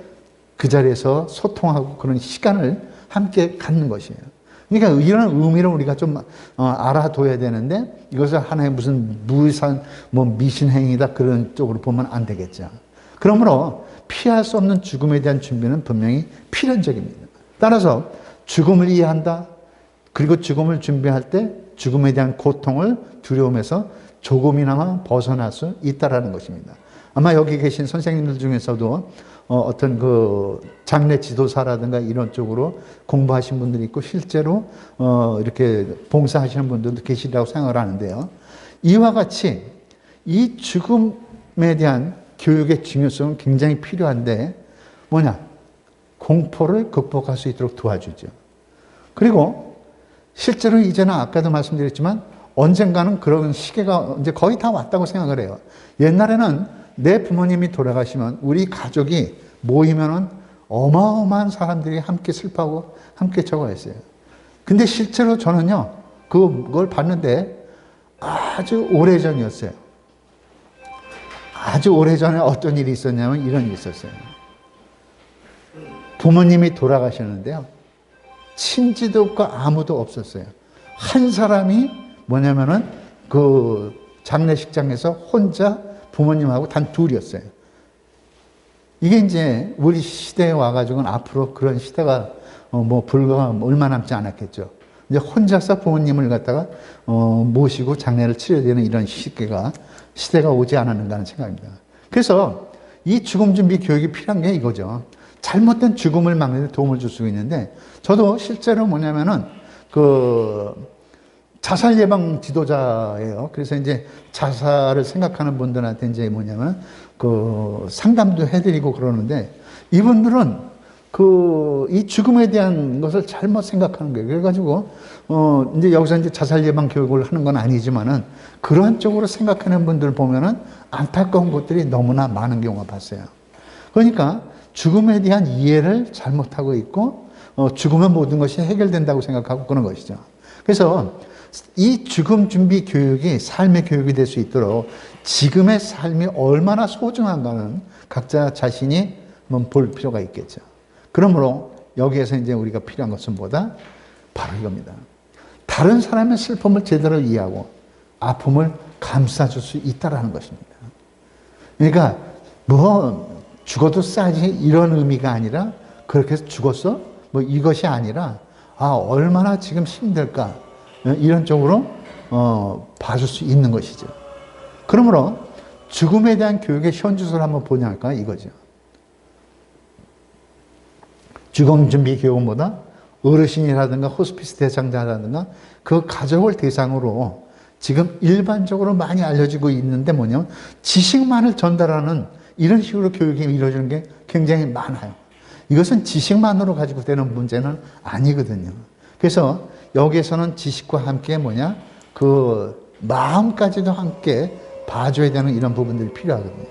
그 자리에서 소통하고 그런 시간을 함께 갖는 것이에요. 그러니까 이런 의미를 우리가 좀 알아둬야 되는데 이것을 하나의 무슨 무의산 미신행위다 그런 쪽으로 보면 안 되겠죠. 그러므로 피할 수 없는 죽음에 대한 준비는 분명히 필연적입니다. 따라서 죽음을 이해한다. 그리고 죽음을 준비할 때 죽음에 대한 고통을 두려움에서 조금이나마 벗어날 수 있다라는 것입니다. 아마 여기 계신 선생님들 중에서도 어떤 그 장례 지도사라든가 이런 쪽으로 공부하신 분들이 있고 실제로 이렇게 봉사하시는 분들도 계시다고 생각을 하는데요. 이와 같이 이 죽음에 대한 교육의 중요성은 굉장히 필요한데 뭐냐? 공포를 극복할 수 있도록 도와주죠. 그리고 실제로 이제는 아까도 말씀드렸지만 언젠가는 그런 시기가 이제 거의 다 왔다고 생각을 해요. 옛날에는 내 부모님이 돌아가시면 우리 가족이 모이면은 어마어마한 사람들이 함께 슬퍼하고 함께 저거했어요. 근데 실제로 저는요, 그걸 봤는데 아주 오래전이었어요. 아주 오래전에 어떤 일이 있었냐면 이런 일이 있었어요. 부모님이 돌아가셨는데요. 친지도 없고 아무도 없었어요. 한 사람이 뭐냐면은 그 장례식장에서 혼자 부모님하고 단 둘이었어요. 이게 이제 우리 시대에 와가지고는 앞으로 그런 시대가 불과 얼마 남지 않았겠죠. 이제 혼자서 부모님을 갖다가 모시고 장례를 치러야 되는 이런 시대가 오지 않았는가 하는 생각입니다. 그래서 이 죽음 준비 교육이 필요한 게 이거죠. 잘못된 죽음을 막는 데 도움을 줄 수 있는데 저도 실제로 뭐냐면은 자살 예방 지도자예요. 그래서 이제 자살을 생각하는 분들한테 이제 뭐냐면 상담도 해드리고 그러는데 이분들은 이 죽음에 대한 것을 잘못 생각하는 거예요. 그래가지고 이제 여기서 이제 자살 예방 교육을 하는 건 아니지만은 그런 쪽으로 생각하는 분들 보면은 안타까운 것들이 너무나 많은 경우가 봤어요. 그러니까 죽음에 대한 이해를 잘못하고 있고 죽으면 모든 것이 해결된다고 생각하고 그런 것이죠. 그래서 이 죽음 준비 교육이 삶의 교육이 될 수 있도록 지금의 삶이 얼마나 소중한가는 각자 자신이 볼 필요가 있겠죠. 그러므로 여기에서 이제 우리가 필요한 것은 뭐다? 바로 이겁니다. 다른 사람의 슬픔을 제대로 이해하고 아픔을 감싸줄 수 있다라는 것입니다. 그러니까 죽어도 싸지 이런 의미가 아니라 그렇게 해서 죽었어? 이것이 아니라 얼마나 지금 힘들까? 이런 쪽으로 봐줄 수 있는 것이죠. 그러므로 죽음에 대한 교육의 현주소를 한번 보냐니까 이거죠. 죽음 준비 교육은 뭐다? 어르신이라든가 호스피스 대상자라든가 그 가족을 대상으로 지금 일반적으로 많이 알려지고 있는데 뭐냐면 지식만을 전달하는 이런 식으로 교육이 이루어지는 게 굉장히 많아요. 이것은 지식만으로 가지고 되는 문제는 아니거든요. 그래서 여기에서는 지식과 함께 마음까지도 함께 봐줘야 되는 이런 부분들이 필요하거든요.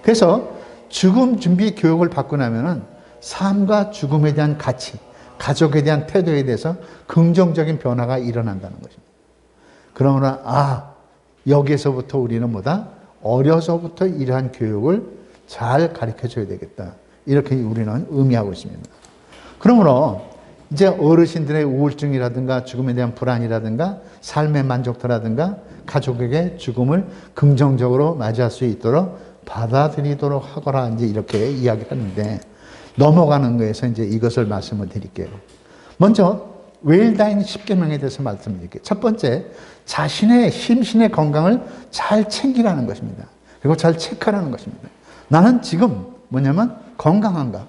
그래서 죽음 준비 교육을 받고 나면은 삶과 죽음에 대한 가치, 가족에 대한 태도에 대해서 긍정적인 변화가 일어난다는 것입니다. 그러므로 여기에서부터 우리는 어려서부터 이러한 교육을 잘 가르쳐줘야 되겠다. 이렇게 우리는 의미하고 있습니다. 그러므로 이제 어르신들의 우울증이라든가 죽음에 대한 불안이라든가 삶의 만족도라든가 가족에게 죽음을 긍정적으로 맞이할 수 있도록 받아들이도록 하거라 이제 이렇게 이야기를 하는데 넘어가는 거에서 이제 이것을 말씀을 드릴게요. 먼저 웰다잉 10계명에 대해서 말씀드릴게요. 첫 번째, 자신의 심신의 건강을 잘 챙기라는 것입니다. 그리고 잘 체크하라는 것입니다. 나는 지금 건강한가?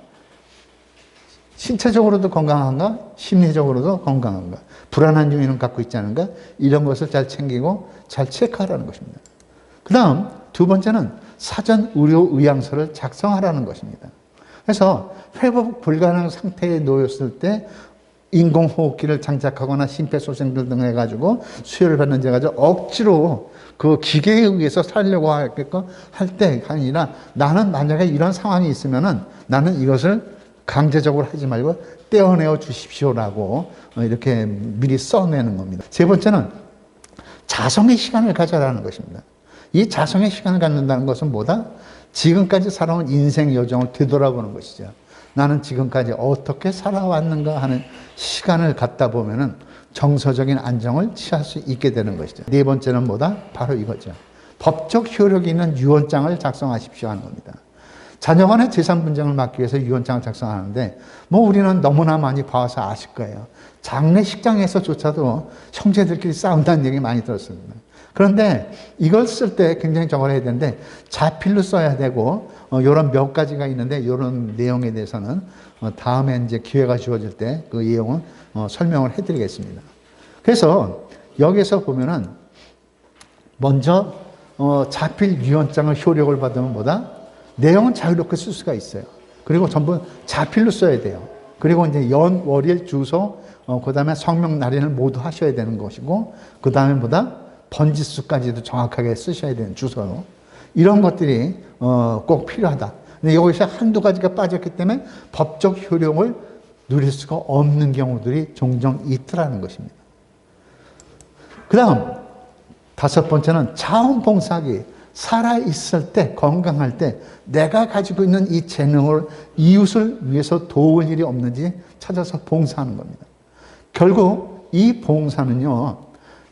신체적으로도 건강한가? 심리적으로도 건강한가? 불안한 요인은 갖고 있지 않은가? 이런 것을 잘 챙기고 잘 체크하라는 것입니다. 그 다음 두 번째는 사전 의료 의향서를 작성하라는 것입니다. 그래서 회복 불가능 상태에 놓였을 때 인공호흡기를 장착하거나 심폐소생술 등 해가지고 수혈을 받는 데 가지고 억지로 그 기계에 의해서 살려고 할 때 아니라 나는 만약에 이런 상황이 있으면은 나는 이것을 강제적으로 하지 말고 떼어내어 주십시오라고 이렇게 미리 써내는 겁니다. 세 번째는 자성의 시간을 가져라는 것입니다. 이 자성의 시간을 갖는다는 것은 뭐다? 지금까지 살아온 인생 여정을 되돌아보는 것이죠. 나는 지금까지 어떻게 살아왔는가 하는 시간을 갖다 보면은 정서적인 안정을 취할 수 있게 되는 것이죠. 네 번째는 뭐다? 바로 이거죠. 법적 효력이 있는 유언장을 작성하십시오 하는 겁니다. 자녀간의 재산 분쟁을 막기 위해서 유언장을 작성하는데 뭐 우리는 너무나 많이 봐서 아실 거예요. 장례식장에서조차도 형제들끼리 싸운다는 얘기 많이 들었습니다. 그런데 이걸 쓸 때 굉장히 저걸 해야 되는데 자필로 써야 되고 이런 몇 가지가 있는데 이런 내용에 대해서는 다음에 이제 기회가 주어질 때 그 내용은 설명을 해드리겠습니다. 그래서 여기서 보면은 먼저 자필 유언장을 효력을 받으면 뭐다? 내용은 자유롭게 쓸 수가 있어요. 그리고 전부 자필로 써야 돼요. 그리고 이제 연, 월일, 주소, 그 다음에 성명, 날인을 모두 하셔야 되는 것이고, 그 다음에 뭐다? 번지수까지도 정확하게 쓰셔야 되는 주소로. 이런 것들이 꼭 필요하다. 근데 여기서 한두 가지가 빠졌기 때문에 법적 효력을 누릴 수가 없는 경우들이 종종 있더라는 것입니다. 그 다음, 다섯 번째는 자원봉사하기. 살아있을 때, 건강할 때 내가 가지고 있는 이 재능을 이웃을 위해서 도울 일이 없는지 찾아서 봉사하는 겁니다. 결국 이 봉사는요,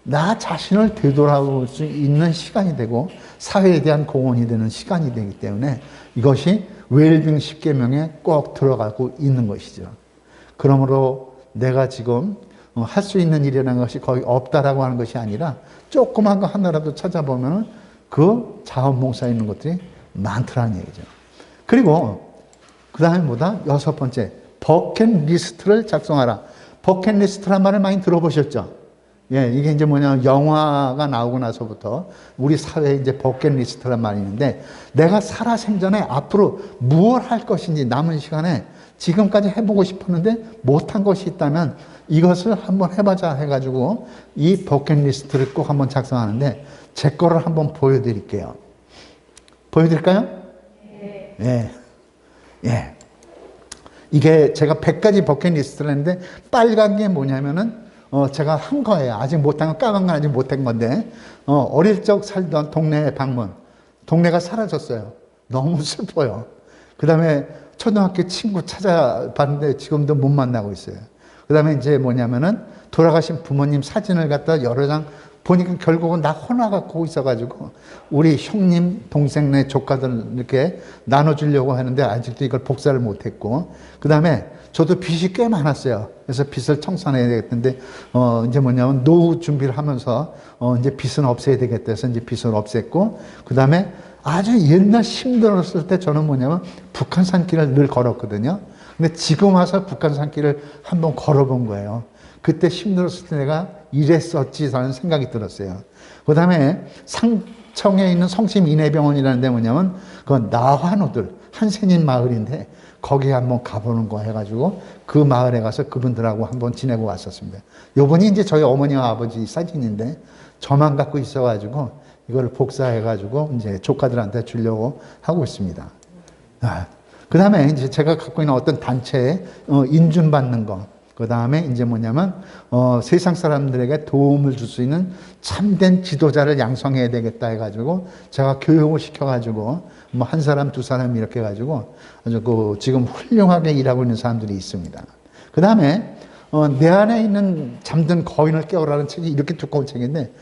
나 자신을 되돌아볼 수 있는 시간이 되고 사회에 대한 공헌이 되는 시간이 되기 때문에 이것이 웰빙 10계명에 꼭 들어가고 있는 것이죠. 그러므로 내가 지금 할 수 있는 일이라는 것이 거의 없다라고 하는 것이 아니라 조그만 거 하나라도 찾아보면 그 자원봉사에 있는 것들이 많더라는 얘기죠. 그리고 그 다음에 뭐다? 여섯 번째, 버킷리스트를 작성하라. 버킷리스트란 말을 많이 들어보셨죠? 예, 이게 이제 뭐냐면 영화가 나오고 나서부터 우리 사회에 이제 버킷리스트란 말이 있는데 내가 살아생전에 앞으로 무엇 할 것인지 남은 시간에 지금까지 해보고 싶었는데 못한 것이 있다면 이것을 한번 해보자 해가지고 이 버킷리스트를 꼭 한번 작성하는데 제 거를 한번 보여드릴게요. 보여드릴까요? 네. 예. 예. 이게 제가 100가지 버킷리스트를 했는데 빨간 게 뭐냐면은 제가 한 거예요. 아직 못한 거, 까만 건 아직 못한 건데 어릴 적 살던 동네 방문. 동네가 사라졌어요. 너무 슬퍼요. 그 다음에 초등학교 친구 찾아봤는데 지금도 못 만나고 있어요. 그 다음에 이제 뭐냐면은 돌아가신 부모님 사진을 갖다 여러 장 보니까 결국은 나 혼나 갖고 있어가지고 우리 형님, 동생네 조카들 이렇게 나눠주려고 하는데 아직도 이걸 복사를 못했고 그 다음에 저도 빚이 꽤 많았어요. 그래서 빚을 청산해야 되겠는데 이제 뭐냐면 노후 준비를 하면서 이제 빚은 없애야 되겠다 해서 이제 빚을 없앴고 그 다음에 아주 옛날 힘들었을 때 저는 뭐냐면 북한산길을 늘 걸었거든요. 근데 지금 와서 북한산길을 한번 걸어본 거예요. 그때 힘들었을 때 내가 이랬었지라는 생각이 들었어요. 그 다음에 상청에 있는 성심 인해병원이라는 데 뭐냐면 그 나환우들 한센인 마을인데 거기에 한번 가보는 거 해가지고 그 마을에 가서 그분들하고 한번 지내고 왔었습니다. 요번이 이제 저희 어머니와 아버지 사진인데 저만 갖고 있어가지고 이걸 복사해가지고 이제 조카들한테 주려고 하고 있습니다. 그 다음에 이제 제가 갖고 있는 어떤 단체에 인준받는 거. 그 다음에 이제 뭐냐면, 세상 사람들에게 도움을 줄 수 있는 참된 지도자를 양성해야 되겠다 해가지고, 제가 교육을 시켜가지고, 뭐 한 사람, 두 사람 이렇게 해가지고, 아주 지금 훌륭하게 일하고 있는 사람들이 있습니다. 그 다음에, 내 안에 있는 잠든 거인을 깨우라는 책이 이렇게 두꺼운 책인데,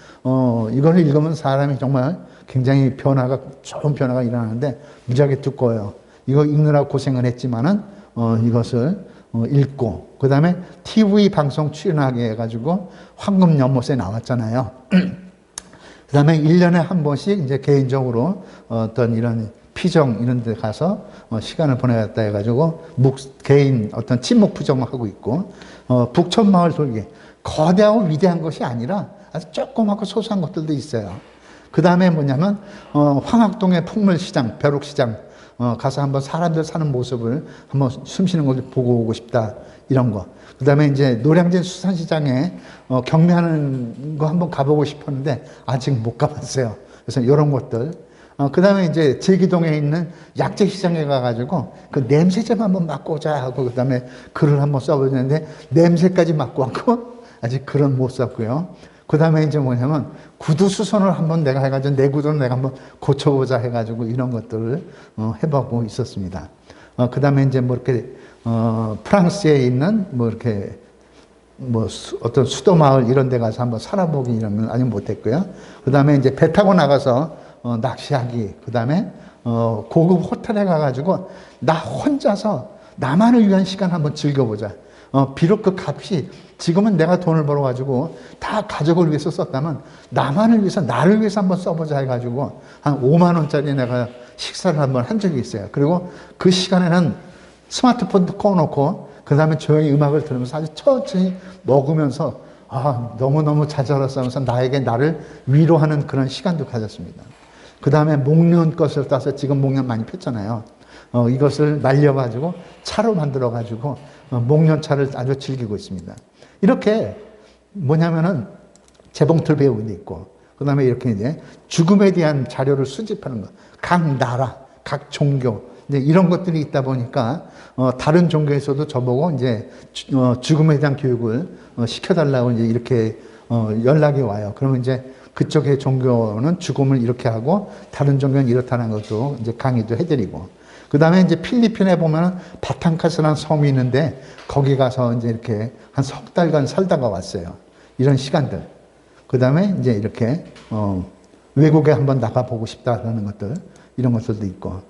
이걸 읽으면 사람이 정말 굉장히 좋은 변화가 일어나는데, 무지하게 두꺼워요. 이거 읽느라고 고생을 했지만은, 이것을 읽고 그 다음에 TV 방송 출연하게 해가지고 황금 연못에 나왔잖아요. 그 다음에 1년에 한 번씩 이제 개인적으로 어떤 이런 피정 이런 데 가서 시간을 보내겠다 해가지고 개인 어떤 친목 부정을 하고 있고 북촌마을 돌기 거대하고 위대한 것이 아니라 아주 조그맣고 소소한 것들도 있어요. 그 다음에 뭐냐면 황학동의 풍물시장, 벼룩시장 가서 한번 사람들 사는 모습을 한번 숨쉬는 걸 보고 오고 싶다. 이런 거. 그 다음에 이제 노량진 수산시장에 경매하는 거 한번 가보고 싶었는데 아직 못 가봤어요. 그래서 이런 것들. 그 다음에 이제 제기동에 있는 약재시장에 가가지고 그 냄새 좀 한번 맡고 오자 하고 그 다음에 글을 한번 써보는데 냄새까지 맡고 왔고 아직 글은 못 썼고요. 그 다음에 이제 뭐냐면 구두 수선을 한번 내가 해가지고 내 구두를 내가 한번 고쳐보자 해가지고 이런 것들을 해보고 있었습니다. 그 다음에 이제 뭐 이렇게 프랑스에 있는 뭐 이렇게 어떤 수도 마을 이런 데 가서 한번 살아보기 이런 건 아직 못했고요. 그 다음에 이제 배 타고 나가서 낚시하기. 그 다음에 고급 호텔에 가가지고 나 혼자서 나만을 위한 시간 한번 즐겨보자. 비록 그 값이 지금은 내가 돈을 벌어가지고 다 가족을 위해서 썼다면 나만을 위해서, 나를 위해서 한번 써보자 해가지고 한 5만 원짜리 내가 식사를 한번 한 적이 있어요. 그리고 그 시간에는 스마트폰도 꺼놓고 그 다음에 조용히 음악을 들으면서 아주 천천히 먹으면서 너무너무 잘 자랐어 하면서 나에게 나를 위로하는 그런 시간도 가졌습니다. 그 다음에 목련 것을 따서 지금 목련 많이 폈잖아요. 이것을 말려가지고 차로 만들어가지고 목련차를 아주 즐기고 있습니다. 이렇게 뭐냐면은 재봉틀 배우기도 있고, 그 다음에 이렇게 이제 죽음에 대한 자료를 수집하는 거. 각 나라, 각 종교, 이제 이런 것들이 있다 보니까, 다른 종교에서도 저보고 이제, 죽음에 대한 교육을 시켜달라고 이제 이렇게, 연락이 와요. 그러면 이제 그쪽의 종교는 죽음을 이렇게 하고, 다른 종교는 이렇다는 것도 이제 강의도 해드리고, 그 다음에 이제 필리핀에 보면은 바탕카스라는 섬이 있는데 거기 가서 이제 이렇게 한 석 달간 살다가 왔어요. 이런 시간들. 그 다음에 이제 이렇게, 외국에 한번 나가보고 싶다라는 것들, 이런 것들도 있고.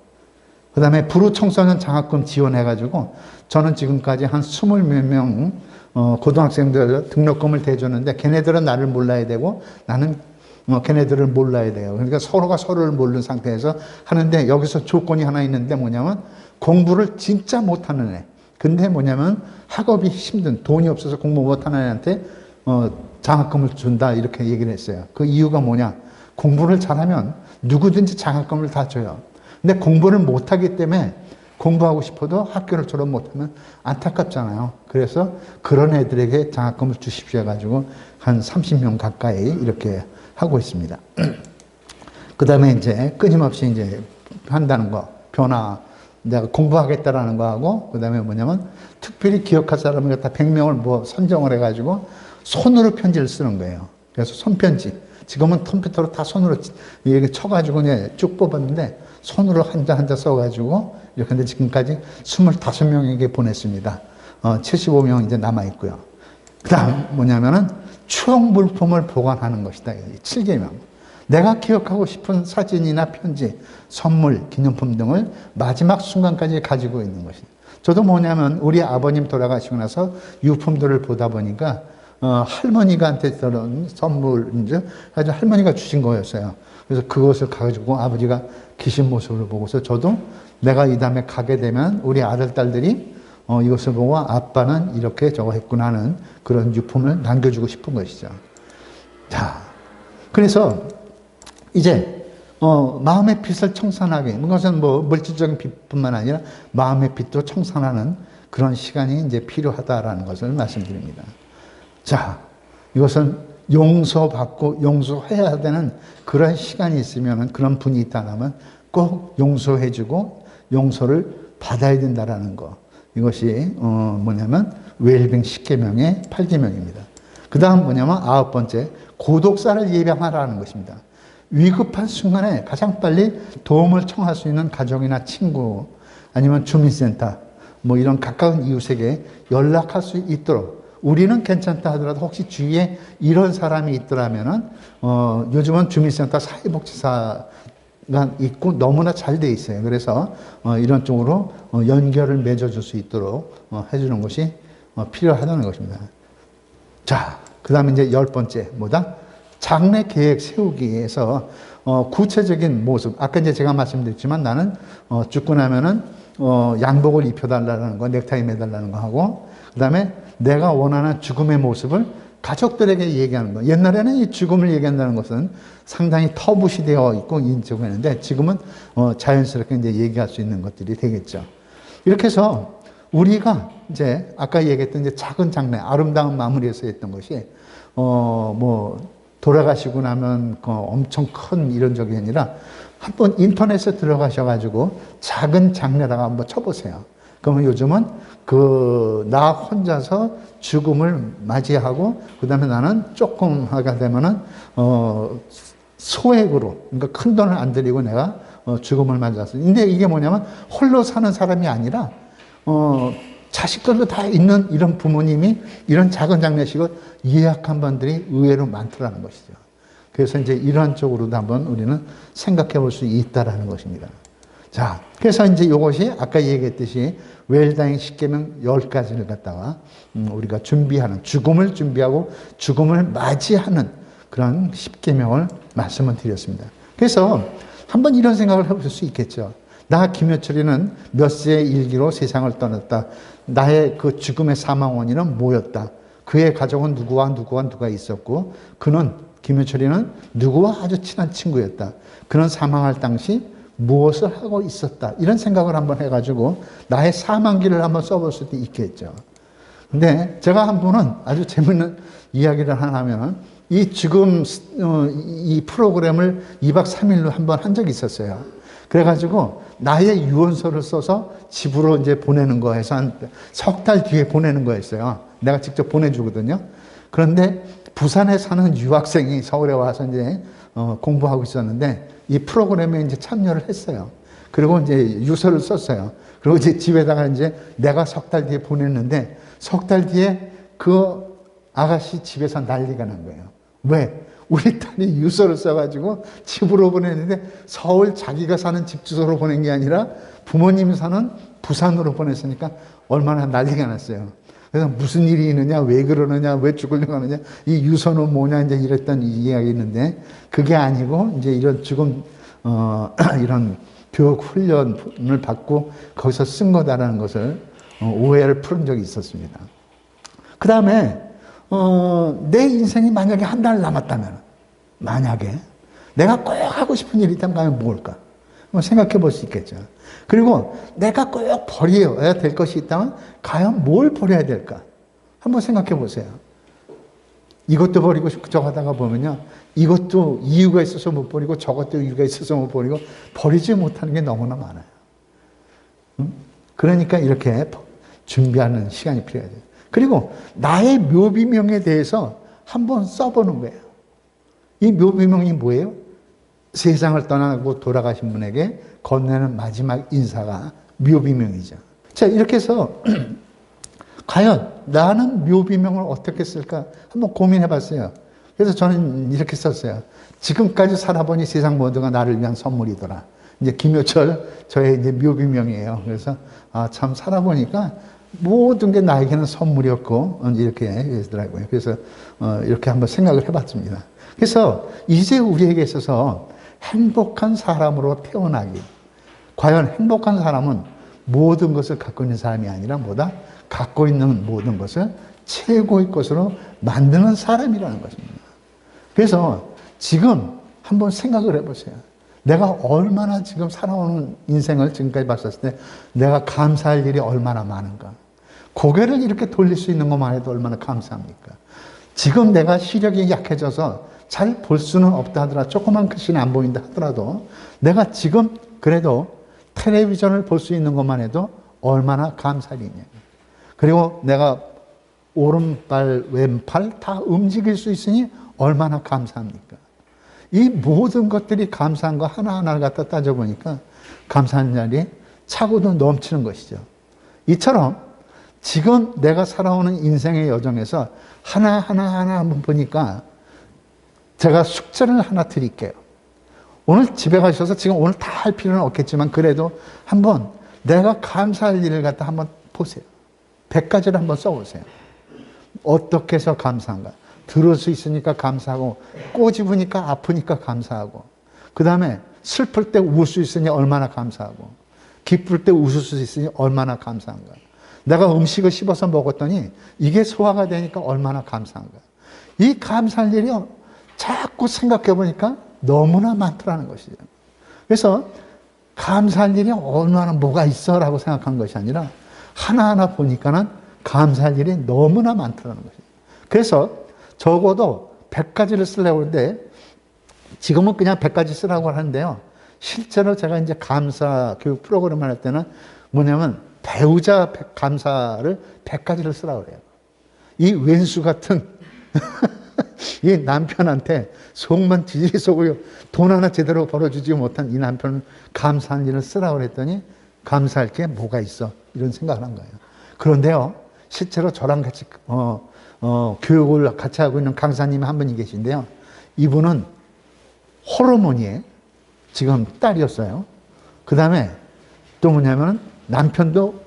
그 다음에 부르 청소년 장학금 지원해가지고 저는 지금까지 한 20몇 명, 고등학생들 등록금을 대줬는데 걔네들은 나를 몰라야 되고 나는 걔네들을 몰라야 돼요. 그러니까 서로가 서로를 모르는 상태에서 하는데 여기서 조건이 하나 있는데 뭐냐면 공부를 진짜 못하는 애. 근데 뭐냐면 학업이 힘든, 돈이 없어서 공부 못하는 애한테 장학금을 준다 이렇게 얘기를 했어요. 그 이유가 뭐냐? 공부를 잘하면 누구든지 장학금을 다 줘요. 근데 공부를 못하기 때문에 공부하고 싶어도 학교를 졸업 못하면 안타깝잖아요. 그래서 그런 애들에게 장학금을 주십시오 해가지고 한 30명 가까이 이렇게 하고 있습니다. 그 다음에 이제 끊임없이 이제 한다는 거, 변화, 내가 공부하겠다라는 거 하고, 그 다음에 뭐냐면 특별히 기억할 사람을 갖다 100명을 뭐 선정을 해가지고 손으로 편지를 쓰는 거예요. 그래서 손편지. 지금은 컴퓨터로 다 손으로 이렇게 쳐가지고 이제 쭉 뽑았는데 손으로 한자 한자 써가지고 이렇게 근데 지금까지 25명에게 보냈습니다. 75명 이제 남아있고요. 그 다음 뭐냐면은 추억 물품을 보관하는 것이다. 7개명. 내가 기억하고 싶은 사진이나 편지, 선물, 기념품 등을 마지막 순간까지 가지고 있는 것이다. 저도 뭐냐면 우리 아버님 돌아가시고 나서 유품들을 보다 보니까 할머니가한테 들은 선물인지 아주 할머니가 주신 거였어요. 그래서 그것을 가지고 아버지가 계신 모습을 보고서 저도 내가 이 다음에 가게 되면 우리 아들, 딸들이 이것을 보고 아빠는 이렇게 저거 했구나 하는 그런 유품을 남겨주고 싶은 것이죠. 자, 그래서 이제 마음의 빛을 청산하게, 이것은 뭐 물질적인 빛뿐만 아니라 마음의 빛도 청산하는 그런 시간이 이제 필요하다라는 것을 말씀드립니다. 자, 이것은 용서받고 용서해야 되는 그런 시간이 있으면, 그런 분이 있다면 꼭 용서해주고 용서를 받아야 된다라는 거. 이것이 뭐냐면 웰빙 10계명의 8계명입니다. 그 다음 뭐냐면 9번째, 고독사를 예방하라는 것입니다. 위급한 순간에 가장 빨리 도움을 청할 수 있는 가족이나 친구 아니면 주민센터 뭐 이런 가까운 이웃에게 연락할 수 있도록, 우리는 괜찮다 하더라도 혹시 주위에 이런 사람이 있더라면은 요즘은 주민센터 사회복지사가 있고 너무나 잘 돼 있어요. 그래서 이런 쪽으로 연결을 맺어줄 수 있도록 해주는 것이 필요하다는 것입니다. 자, 그 다음에 이제 10번째 뭐다? 장래 계획 세우기에서 구체적인 모습. 아까 이제 제가 말씀드렸지만 나는 죽고 나면은 양복을 입혀달라는 거, 넥타이 매달라는 거 하고, 그 다음에 내가 원하는 죽음의 모습을 가족들에게 얘기하는 거. 옛날에는 이 죽음을 얘기한다는 것은 상당히 터부시되어 있고 인정했는데 지금은 자연스럽게 이제 얘기할 수 있는 것들이 되겠죠. 이렇게 해서 우리가 이제 아까 얘기했던 이제 작은 장래, 아름다운 마무리에서 했던 것이 뭐 돌아가시고 나면 엄청 큰 이런 적이 아니라 한번 인터넷에 들어가셔가지고 작은 장례라고 한번 쳐보세요. 그러면 요즘은 나 혼자서 죽음을 맞이하고, 그 다음에 나는 조금 하게 되면은, 소액으로, 그러니까 큰 돈을 안 들이고 내가 죽음을 맞이했어. 근데 이게 뭐냐면 홀로 사는 사람이 아니라, 자식들도 다 있는 이런 부모님이 이런 작은 장례식을 예약한 분들이 의외로 많더라는 것이죠. 그래서 이제 이러한 쪽으로도 한번 우리는 생각해 볼 수 있다라는 것입니다. 자, 그래서 이제 이것이 아까 얘기했듯이 웰다잉 10계명 10가지를 갖다가 우리가 준비하는, 죽음을 준비하고 죽음을 맞이하는 그런 10계명을 말씀을 드렸습니다. 그래서 한번 이런 생각을 해볼 수 있겠죠. 나 김효철이는 몇 세의 일기로 세상을 떠났다. 나의 그 죽음의 사망 원인은 뭐였다. 그의 가족은 누가 있었고, 그는, 김효철이는 누구와 아주 친한 친구였다. 그는 사망할 당시 무엇을 하고 있었다. 이런 생각을 한번 해가지고 나의 사망기를 한번 써볼 수도 있겠죠. 근데 제가 한 번은 아주 재밌는 이야기를 하나 하면, 이 프로그램을 2박 3일로 한번 한 적이 있었어요. 그래가지고 나의 유언서를 써서 집으로 이제 보내는 거에서 한 석 달 뒤에 보내는 거였어요. 내가 직접 보내주거든요. 그런데 부산에 사는 유학생이 서울에 와서 이제 공부하고 있었는데 이 프로그램에 이제 참여를 했어요. 그리고 이제 유서를 썼어요. 그리고 이제 집에다가 이제 내가 석 달 뒤에 보냈는데 석 달 뒤에 그 아가씨 집에서 난리가 난 거예요. 왜? 우리 딸이 유서를 써가지고 집으로 보냈는데 서울 자기가 사는 집 주소로 보낸 게 아니라 부모님이 사는 부산으로 보냈으니까 얼마나 난리가 났어요. 그래서 무슨 일이 있느냐, 왜 그러느냐, 왜 죽으려고 하느냐, 이 유서는 뭐냐, 이제 이랬던 이야기 있는데, 그게 아니고, 이제 이런 죽음, 이런 교육 훈련을 받고 거기서 쓴 거다라는 것을 오해를 푸른 적이 있었습니다. 그 다음에, 내 인생이 만약에 한 달 남았다면, 만약에 내가 꼭 하고 싶은 일이 있다면 과연 뭘까? 한번 생각해 볼 수 있겠죠. 그리고 내가 꼭 버려야 될 것이 있다면 과연 뭘 버려야 될까? 한번 생각해 보세요. 이것도 버리고 저거 하다가 보면요. 이것도 이유가 있어서 못 버리고 저것도 이유가 있어서 못 버리고 버리지 못하는 게 너무나 많아요. 그러니까 이렇게 준비하는 시간이 필요하죠. 그리고 나의 묘비명에 대해서 한번 써보는 거예요. 이 묘비명이 뭐예요? 세상을 떠나고 돌아가신 분에게 건네는 마지막 인사가 묘비명이죠. 자, 이렇게 해서 과연 나는 묘비명을 어떻게 쓸까 한번 고민해 봤어요. 그래서 저는 이렇게 썼어요. 지금까지 살아보니 세상 모두가 나를 위한 선물이더라. 이제 김효철 저의 이제 묘비명이에요. 그래서 참 살아보니까 모든 게 나에게는 선물이었고 이렇게 되더라고요. 그래서 이렇게 한번 생각을 해봤습니다. 그래서 이제 우리에게 있어서 행복한 사람으로 태어나기. 과연 행복한 사람은 모든 것을 갖고 있는 사람이 아니라 뭐다? 갖고 있는 모든 것을 최고의 것으로 만드는 사람이라는 것입니다. 그래서 지금 한번 생각을 해보세요. 내가 얼마나 지금 살아오는 인생을 지금까지 봤었을 때 내가 감사할 일이 얼마나 많은가. 고개를 이렇게 돌릴 수 있는 것만 해도 얼마나 감사합니까? 지금 내가 시력이 약해져서 잘 볼 수는 없다 하더라도 조그만 글씨는 안 보인다 하더라도 내가 지금 그래도 텔레비전을 볼 수 있는 것만 해도 얼마나 감사할 일이냐. 그리고 내가 오른발 왼팔 다 움직일 수 있으니 얼마나 감사합니까? 이 모든 것들이 감사한 거 하나하나를 갖다 따져보니까 감사한 날이 차고도 넘치는 것이죠. 이처럼 지금 내가 살아오는 인생의 여정에서 하나하나 한번 보니까 제가 숙제를 하나 드릴게요. 오늘 집에 가셔서 지금 오늘 다 할 필요는 없겠지만 그래도 한번 내가 감사할 일을 갖다 한번 보세요. 100가지를 한번 써보세요. 어떻게 해서 감사한가? 들을 수 있으니까 감사하고, 꼬집으니까 아프니까 감사하고, 그 다음에 슬플 때 울 수 있으니 얼마나 감사하고, 기쁠 때 웃을 수 있으니 얼마나 감사한가? 내가 음식을 씹어서 먹었더니 이게 소화가 되니까 얼마나 감사한가? 이 감사할 일이 자꾸 생각해 보니까 너무나 많더라는 것이죠. 그래서 감사할 일이 얼마나 뭐가 있어 라고 생각한 것이 아니라 하나하나 보니까는 감사할 일이 너무나 많더라는 것이죠. 그래서 적어도 100가지를 쓰려고 하는데 지금은 그냥 100가지 쓰라고 하는데요. 실제로 제가 이제 감사 교육 프로그램을 할 때는 뭐냐면 배우자 감사를 100가지를 쓰라고 그래요. 이 왼수 같은 이 남편한테 속만 지지리 쏘고요. 돈 하나 제대로 벌어주지 못한 이 남편을 감사한 일을 쓰라고 그랬더니 감사할 게 뭐가 있어? 이런 생각을 한 거예요. 그런데요. 실제로 저랑 같이 교육을 같이 하고 있는 강사님이 한 분이 계신데요. 이분은 호르몬이 지금 딸이었어요. 그 다음에 또 뭐냐면 남편도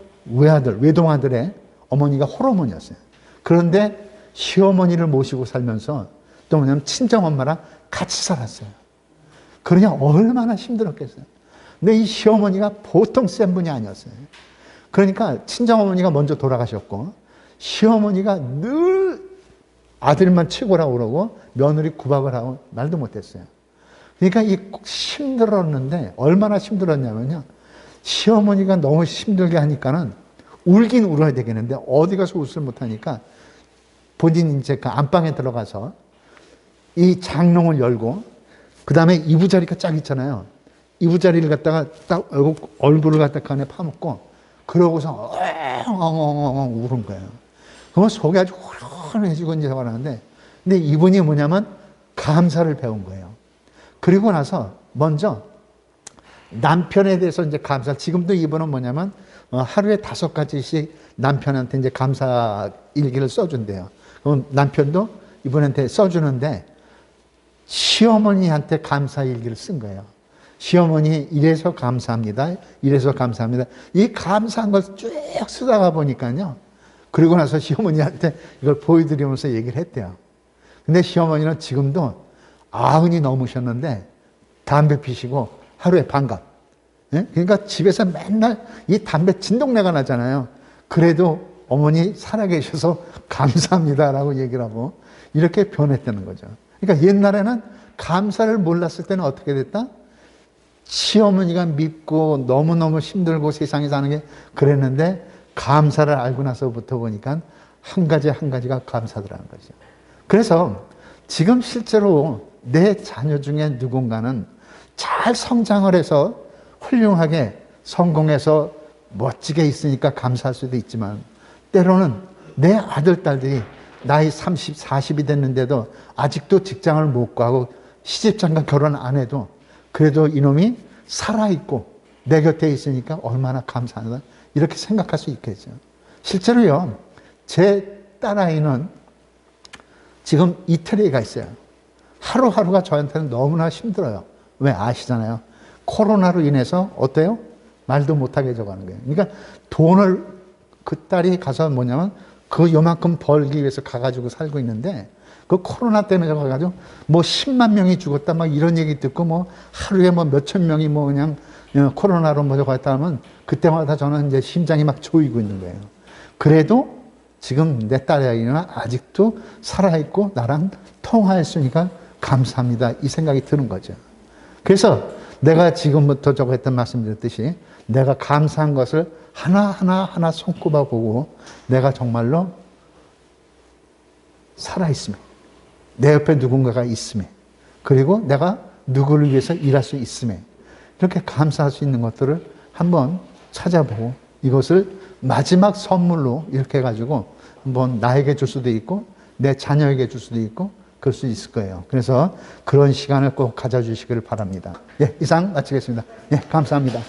외동아들의 어머니가 홀어머니였어요. 그런데 시어머니를 모시고 살면서 또 뭐냐면 친정엄마랑 같이 살았어요. 그러냐 얼마나 힘들었겠어요. 근데 이 시어머니가 보통 센 분이 아니었어요. 그러니까 친정어머니가 먼저 돌아가셨고 시어머니가 늘 아들만 최고라고 그러고 며느리 구박을 하고 말도 못했어요. 그러니까 힘들었는데 얼마나 힘들었냐면요. 시어머니가 너무 힘들게 하니까는 울긴 울어야 되겠는데 어디 가서 웃을 못하니까 본인이 이제 그 안방에 들어가서 이 장롱을 열고 그 다음에 이부자리가 쫙 있잖아요. 이부자리를 갖다가 딱 얼굴을 갖다가 안에 파묻고 그러고서 엉엉엉엉 우는 거예요. 그러면 속이 아주 후련해지고 이제 하는데 근데 이분이 뭐냐면 감사를 배운 거예요. 그리고 나서 먼저 남편에 대해서 이제 감사, 지금도 이분은 뭐냐면 하루에 5가지씩 남편한테 이제 감사 일기를 써준대요. 그럼 남편도 이분한테 써주는데 시어머니한테 감사 일기를 쓴 거예요. 시어머니 이래서 감사합니다. 이래서 감사합니다. 이 감사한 걸 쭉 쓰다가 보니까요. 그리고 나서 시어머니한테 이걸 보여드리면서 얘기를 했대요. 근데 시어머니는 지금도 90이 넘으셨는데 담배 피시고 하루에 반갑. 예? 그러니까 집에서 맨날 이 담배 진동내가 나잖아요. 그래도 어머니 살아계셔서 감사합니다라고 얘기를 하고 이렇게 변했다는 거죠. 그러니까 옛날에는 감사를 몰랐을 때는 어떻게 됐다? 시어머니가 밉고 너무너무 힘들고 세상에 사는 게 그랬는데 감사를 알고 나서부터 보니까 한 가지 한 가지가 감사더라는 거죠. 그래서 지금 실제로 내 자녀 중에 누군가는 잘 성장을 해서 훌륭하게 성공해서 멋지게 있으니까 감사할 수도 있지만 때로는 내 아들, 딸들이 나이 30, 40이 됐는데도 아직도 직장을 못 가고 시집장가 결혼 안 해도 그래도 이놈이 살아있고 내 곁에 있으니까 얼마나 감사하다 이렇게 생각할 수 있겠죠. 실제로요. 제 딸아이는 지금 이태리에 가 있어요. 하루하루가 저한테는 너무나 힘들어요. 왜 아시잖아요. 코로나로 인해서 어때요? 말도 못하게 해줘가는 거예요. 그러니까 돈을 그 딸이 가서 뭐냐면 그 요만큼 벌기 위해서 가가지고 살고 있는데 그 코로나 때문에 가가지고 뭐 10만 명이 죽었다 막 이런 얘기 듣고 뭐 하루에 뭐 몇천 명이 뭐 그냥 코로나로 뭐 갔다 하면 그때마다 저는 이제 심장이 막 조이고 있는 거예요. 그래도 지금 내 딸아이는 아직도 살아있고 나랑 통화했으니까 감사합니다. 이 생각이 드는 거죠. 그래서 내가 지금부터 저거 했던 말씀드렸듯이 내가 감사한 것을 하나하나 손꼽아 보고 내가 정말로 살아있음에 내 옆에 누군가가 있음에 그리고 내가 누구를 위해서 일할 수 있음에 이렇게 감사할 수 있는 것들을 한번 찾아보고 이것을 마지막 선물로 이렇게 해가지고 한번 나에게 줄 수도 있고 내 자녀에게 줄 수도 있고 그럴 수 있을 거예요. 그래서 그런 시간을 꼭 가져주시기를 바랍니다. 예, 이상 마치겠습니다. 예, 감사합니다.